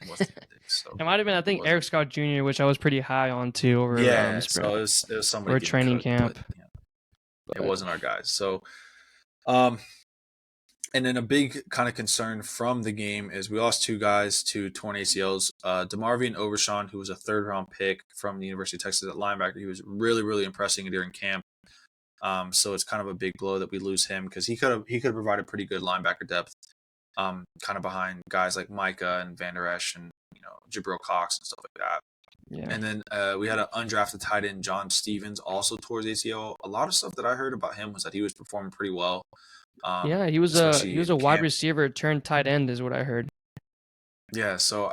It wasn't Diggs, so it might have been, I think, Eric Scott Jr., which I was pretty high on too. Over so it was somebody or training camp. But it wasn't our guys. So, and then a big kind of concern from the game is we lost 2 guys to torn ACLs. DeMarvion Overshawn, who was a 3rd-round pick from the University of Texas at linebacker, he was really, really impressing during camp. So it's kind of a big blow that we lose him because he could have provided pretty good linebacker depth. kind of behind guys like Micah and Van Der Esch and Jabril Cox and stuff like that. Yeah. And then we had an undrafted tight end, John Stevens, also towards ACL. A lot of stuff that I heard about him was that he was performing pretty well. Yeah, he was especially a in wide camp. receiver turned tight end, is what I heard. Yeah, so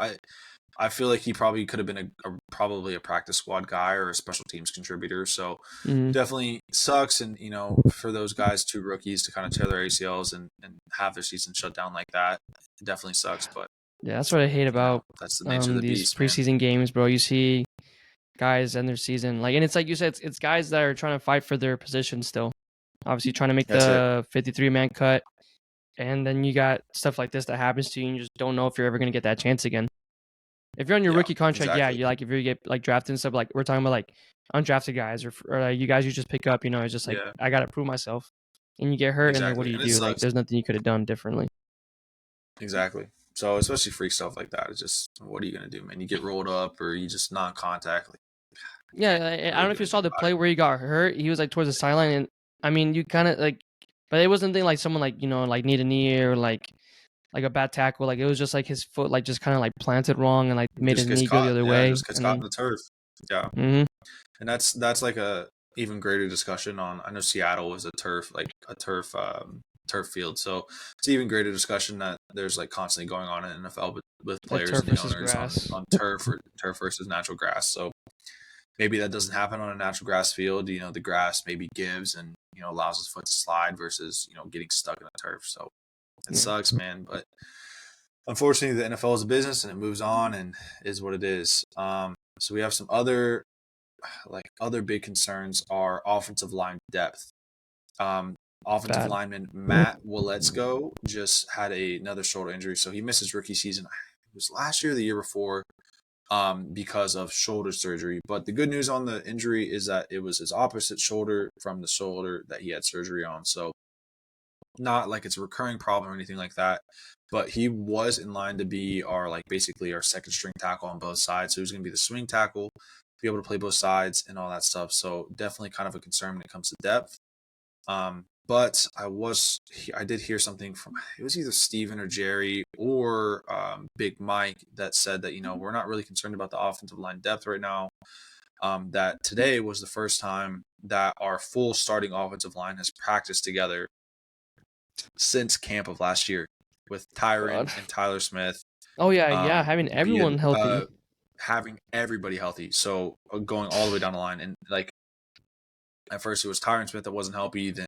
I feel like he probably could have been probably a practice squad guy or a special teams contributor. So definitely sucks. And, for those guys, 2 rookies, to kind of tear their ACLs and have their season shut down like that, it definitely sucks. But yeah, that's what I hate about that's the nature of the these beast, man. preseason games, bro. You see guys end their season and it's like you said, it's guys that are trying to fight for their position still. Obviously, trying to make the 53-man cut, and then you got stuff like this that happens to you, and you just don't know if you're ever gonna get that chance again. If you're on your rookie contract, exactly. you if you get drafted and stuff, we're talking about undrafted guys or you guys you just pick up, it's just I gotta prove myself, and you get hurt, exactly. and then what do you do? There's nothing you could have done differently. Exactly. So especially freak stuff like that, it's just, what are you gonna do, man? You get rolled up or you just non-contact. Yeah, I don't know if you saw the play where he got hurt. He was towards the sideline, and I mean, you kind of but it wasn't anything someone need a knee or a bad tackle. It was just his foot just kind of planted wrong and made his knee go the other way. Just gets caught in the turf. Yeah. Mm-hmm. And that's a even greater discussion on. I know Seattle was a turf field, so it's even greater discussion that there's constantly going on in NFL with players and the owners on turf or turf versus natural grass. So maybe that doesn't happen on a natural grass field. The grass maybe gives and allows his foot to slide versus getting stuck in the turf. So it sucks, man. But unfortunately, the NFL is a business and it moves on and is what it is. So we have some other big concerns are offensive line depth. Offensive lineman Matt Waletzko just had another shoulder injury, so he missed his rookie season. It was last year or the year before, because of shoulder surgery. But the good news on the injury is that it was his opposite shoulder from the shoulder that he had surgery on. So not it's a recurring problem or anything like that. But he was in line to be basically our second string tackle on both sides. So he was going to be the swing tackle, be able to play both sides and all that stuff. So definitely kind of a concern when it comes to depth. But I did hear something from, it was either Steven or Jerry or Big Mike that said that, we're not really concerned about the offensive line depth right now. That today was the first time that our full starting offensive line has practiced together since camp of last year with Tyron and Tyler Smith. Oh, yeah, having everyone healthy. Having everybody healthy. So going all the way down the line. And at first it was Tyron Smith that wasn't healthy. Then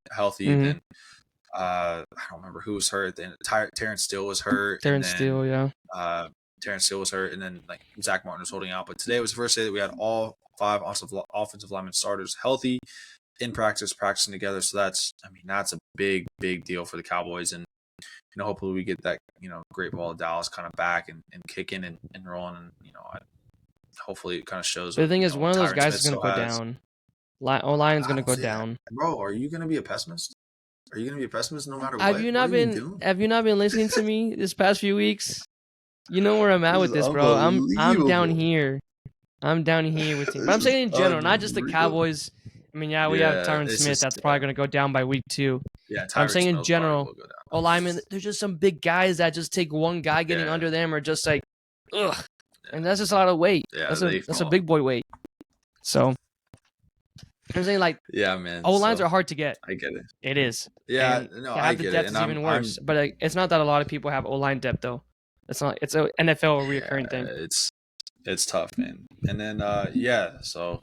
I don't remember who was hurt. Then Terrence Steele was hurt. Terrence Steele was hurt. And then Zach Martin was holding out. But today was the first day that we had all 5 offensive lineman starters healthy in practicing together. So that's a big, big deal for the Cowboys. And hopefully we get that Great Ball of Dallas kind of back and kicking and rolling. And hopefully it kind of shows. But the thing is, one of those guys is going to go down. O-line is going to go down. Bro, are you going to be a pessimist? Are you going to be a pessimist no matter what? Have you not been listening to me this past few weeks? You know where I'm at with this, bro. I'm down here. I'm down here with team. But I'm saying in general, not just the Cowboys. We have Tyron Smith. That's probably going to go down by week 2. Yeah, I'm saying in general, O-linemen, there's just some big guys that just take one guy getting under them or just ugh. Yeah. And that's just a lot of weight. Yeah, that's a big boy weight. So I'm saying yeah, man. O-lines are hard to get. I get it. It is. Yeah, and no, to have the depth is even worse. But it's not that a lot of people have O-line depth though. It's not. It's a NFL reoccurring thing. It's tough, man. And then so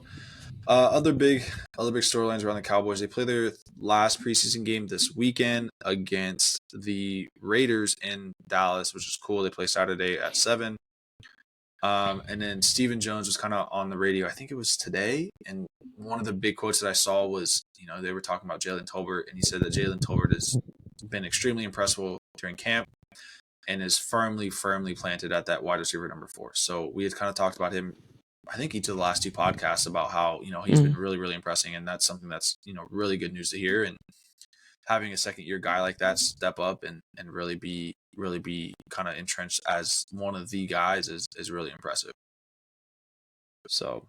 other big storylines around the Cowboys. They play their last preseason game this weekend against the Raiders in Dallas, which is cool. They play Saturday at 7. And then Stephen Jones was kind of on the radio. I think it was today. And one of the big quotes that I saw was, they were talking about Jalen Tolbert, and he said that Jalen Tolbert has been extremely impressive during camp and is firmly planted at that wide receiver number 4. So we had kind of talked about him, I think each of the last 2 podcasts, about how, he's been really, really impressing. And that's something that's, really good news to hear. And having a second-year guy like that step up and really be kind of entrenched as one of the guys is really impressive. So,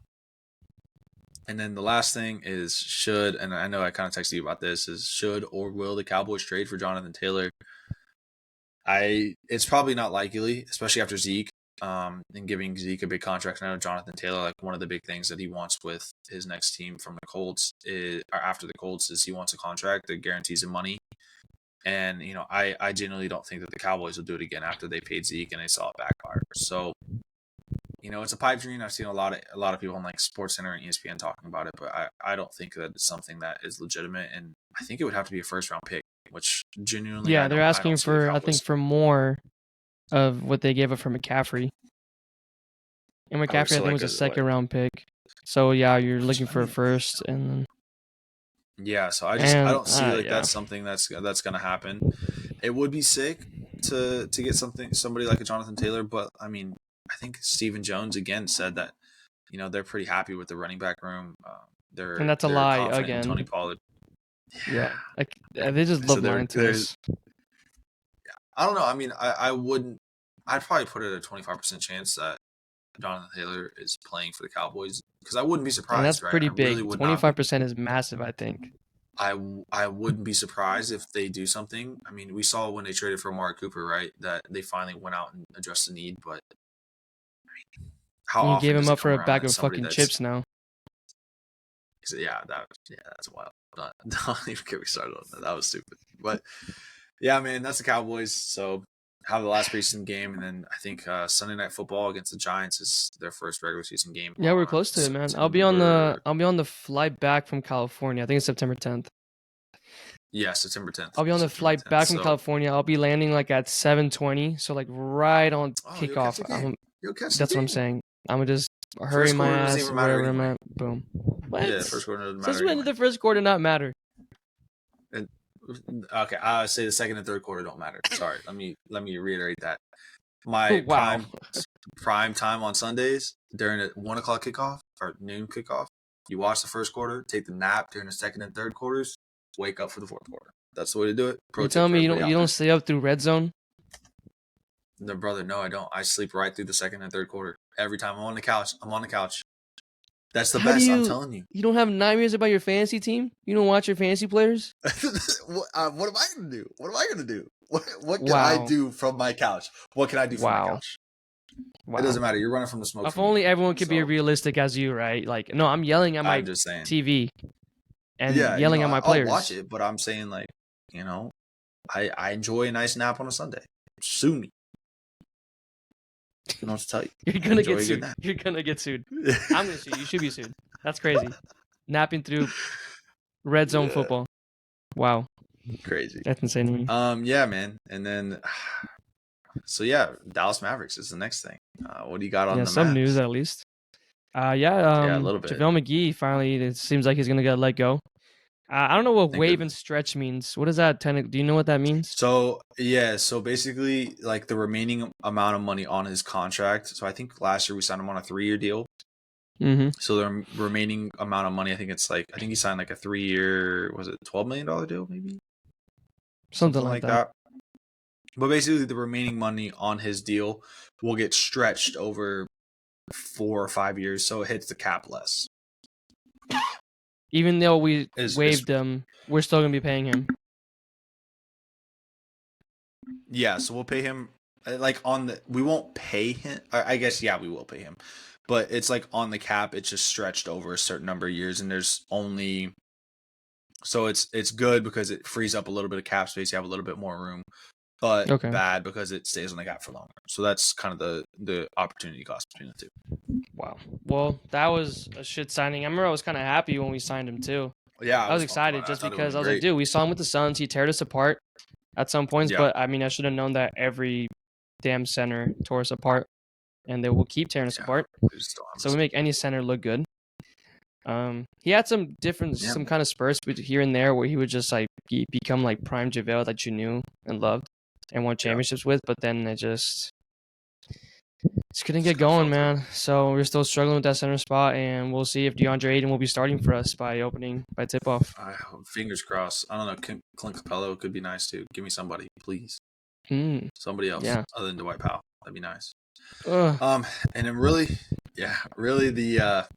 and then the last thing is and I know I kind of texted you about this, is should or will the Cowboys trade for Jonathan Taylor? It's probably not likely, especially after Zeke. And giving Zeke a big contract. I know Jonathan Taylor, like one of the big things that he wants with his next team from the Colts or after the Colts is he wants a contract that guarantees him money. And I genuinely don't think that the Cowboys will do it again after they paid Zeke and they saw it backfire. So it's a pipe dream. I've seen a lot of people on like SportsCenter and ESPN talking about it, but I don't think that it's something that is legitimate. And I think it would have to be a first round pick, which genuinely they're asking for I think for more of what they gave up for McCaffrey. And McCaffrey, I think, was a second round pick. So yeah, you're looking for a first, and then yeah. So I don't see that's something that's gonna happen. It would be sick to get somebody like a Jonathan Taylor, but I mean, I think Stephen Jones again said that they're pretty happy with the running back room. And that's a lie again. Tony Pollard. Yeah, like they just love lying to us. I don't know. I mean, I wouldn't. I'd probably put it at a 25% chance that Jonathan Taylor is playing for the Cowboys because I wouldn't be surprised. And that's right? pretty big. 25% is massive, I think. I wouldn't be surprised if they do something. I mean, we saw when they traded for Amari Cooper, right? That they finally went out and addressed the need. But I mean, you gave him up for a bag of fucking chips now. Yeah, that's wild. Don't even get me started on that. That was stupid. But yeah, man, that's the Cowboys. So have the last preseason game, and then I think Sunday Night Football against the Giants is their first regular season game. Yeah, we're close to it, man. I'll be on the flight back from California. I think it's September 10th. Yeah, September 10th. I'll be on the flight back from California. I'll be landing like at 7:20, so like right on kickoff. That's what I'm saying. I'm gonna just hurry my ass wherever I'm at. Boom. What? Yeah, first quarter doesn't matter. Since when did the first quarter not matter? Okay, I say the second and third quarter don't matter. Sorry, let me reiterate that. My prime time on Sundays during a 1 o'clock kickoff or noon kickoff. You watch the first quarter, take the nap during the second and third quarters, wake up for the fourth quarter. That's the way to do it. You telling me you don't stay up through red zone? No, brother, no, I don't. I sleep right through the second and third quarter. Every time I'm on the couch. That's the best, I'm telling you. You don't have nightmares about your fantasy team? You don't watch your fantasy players? What am I going to do? What can I do from my couch? What can I do from my couch? Wow. It doesn't matter. You're running from the smoke. If only everyone could be realistic as you, right? Like, no, I'm yelling at my TV and yelling at my players. I'll watch it, but I'm saying, like, I enjoy a nice nap on a Sunday. Sue me. I don't know what to tell you. You're gonna get sued. You're gonna get sued. I'm gonna sue you. You should be sued. That's crazy. Napping through red zone football. Wow. Crazy. That's insane to me. Yeah, man. And then, so yeah, Dallas Mavericks is the next thing. What do you got on the some news at least. A little bit. JaVale McGee finally. It seems like he's gonna get let go. I don't know what wave and stretch means. What does that do you know what that means? So basically, like the remaining amount of money on his contract. So I think last year we signed him on a 3-year deal. Mm-hmm. So the remaining amount of money, I think he signed like a 3-year, was it $12 million deal maybe? Something like that. But basically, the remaining money on his deal will get stretched over 4 or 5 years, so it hits the cap less. Even though we waived him, we're still going to be paying him. Yeah, so we'll pay him we won't pay him. I guess, yeah, we will pay him. But it's like on the cap, it's just stretched over a certain number of years, and there's only... So it's good because it frees up a little bit of cap space. You have a little bit more room. But bad because it stays on the cap for longer. So that's kind of the opportunity cost between the two. Wow. Well, that was a shit signing. I remember I was kind of happy when we signed him too. Yeah, I was excited just because I was like, dude, we saw him with the Suns. He teared us apart at some points, but I mean, I should have known that every damn center tore us apart, and they will keep tearing us apart. So we make any center look good. He had some kind of spurts here and there where he would just like become like prime JaVale that you knew and loved and won championships with, but then it's couldn't get going, man. So we're still struggling with that center spot, and we'll see if DeAndre Ayton will be starting for us by tip-off. Fingers crossed. I don't know. Clint Capello could be nice too. Give me somebody, please. Somebody else other than Dwight Powell. That'd be nice. And then really the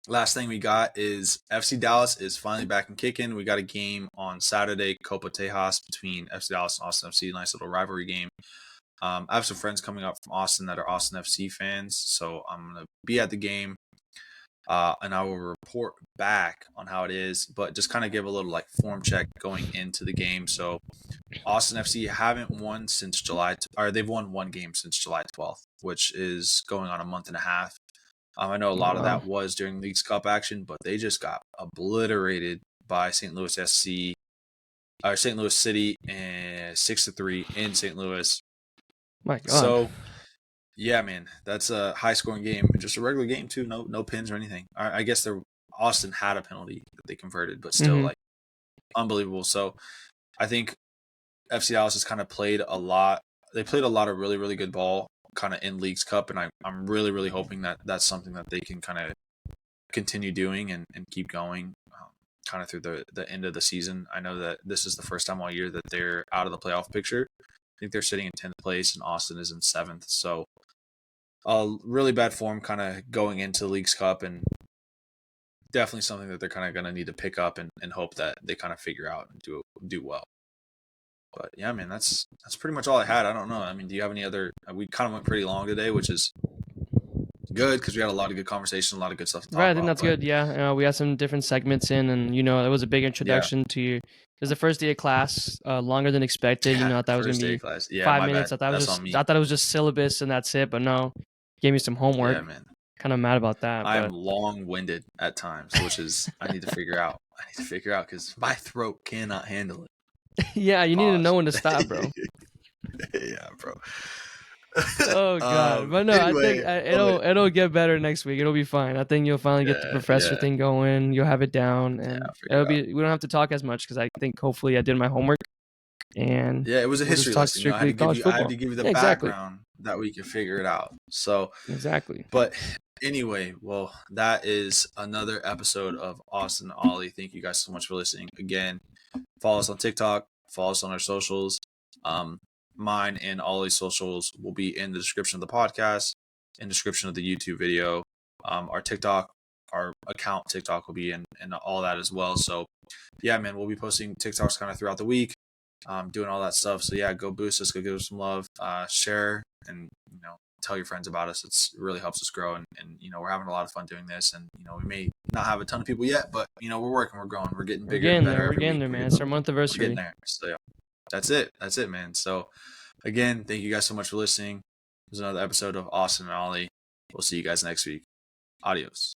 last thing we got is FC Dallas is finally back and kicking. We got a game on Saturday, Copa Tejas, between FC Dallas and Austin FC. Nice little rivalry game. I have some friends coming up from Austin that are Austin FC fans, so I'm going to be at the game, and I will report back on how it is, but just kind of give a little like form check going into the game. So Austin FC haven't won since or they've won one game since July 12th, which is going on a month and a half. I know a lot of that was during Leagues Cup action, but they just got obliterated by St. Louis SC, or St. Louis City, and 6-3 in St. Louis. My God. So, yeah, man, that's a high-scoring game, just a regular game too. No pins or anything. I guess Austin had a penalty that they converted, but still, like, unbelievable. So, I think FC Dallas has kind of played a lot. They played a lot of really, really good ball kind of in Leagues Cup, and I'm really, really hoping that that's something that they can kind of continue doing and keep going kind of through the end of the season. I know that this is the first time all year that they're out of the playoff picture. I think they're sitting in 10th place, and Austin is in 7th. So really bad form kind of going into Leagues Cup, and definitely something that they're kind of going to need to pick up and hope that they kind of figure out and do well. But yeah, man, that's pretty much all I had. I don't know. I mean, do you have any other? We kind of went pretty long today, which is good because we had a lot of good conversation, a lot of good stuff to talk about. I think that's good. Yeah, we had some different segments in, and it was a big introduction to you. It was the first day of class, longer than expected. I thought it was gonna be 5 minutes. I thought it was just syllabus and that's it. But no, gave me some homework. Yeah, man. Kind of mad about that. I'm long-winded at times, which is I need to figure out. Because my throat cannot handle it. Yeah, you need to know when to stop, bro. Yeah, bro. Oh God, but no, anyway, I think it'll get better next week. It'll be fine. I think you'll finally get the professor thing going. You'll have it down, and we don't have to talk as much because I think hopefully I did my homework. And yeah, it was a history lesson. I had to give you the background that we could figure it out. So exactly. But anyway, well, that is another episode of Austin Oli. Thank you guys so much for listening. Again, follow us on TikTok. Follow us on our socials. Mine and Ollie's socials will be in the description of the podcast, in the description of the YouTube video. Our TikTok, our account TikTok will be in all that as well. So, yeah, man, we'll be posting TikToks kind of throughout the week, doing all that stuff. So, yeah, go boost us, go give us some love, share, and, tell your friends about us. It really helps us grow. And, we're having a lot of fun doing this. And, we may not have a ton of people yet, but, we're working, we're growing, we're getting bigger. We're getting there, man. It's our month anniversary. We're getting there. So, yeah. That's it, man. So, again, thank you guys so much for listening. This is another episode of Austin and Oli. We'll see you guys next week. Adios.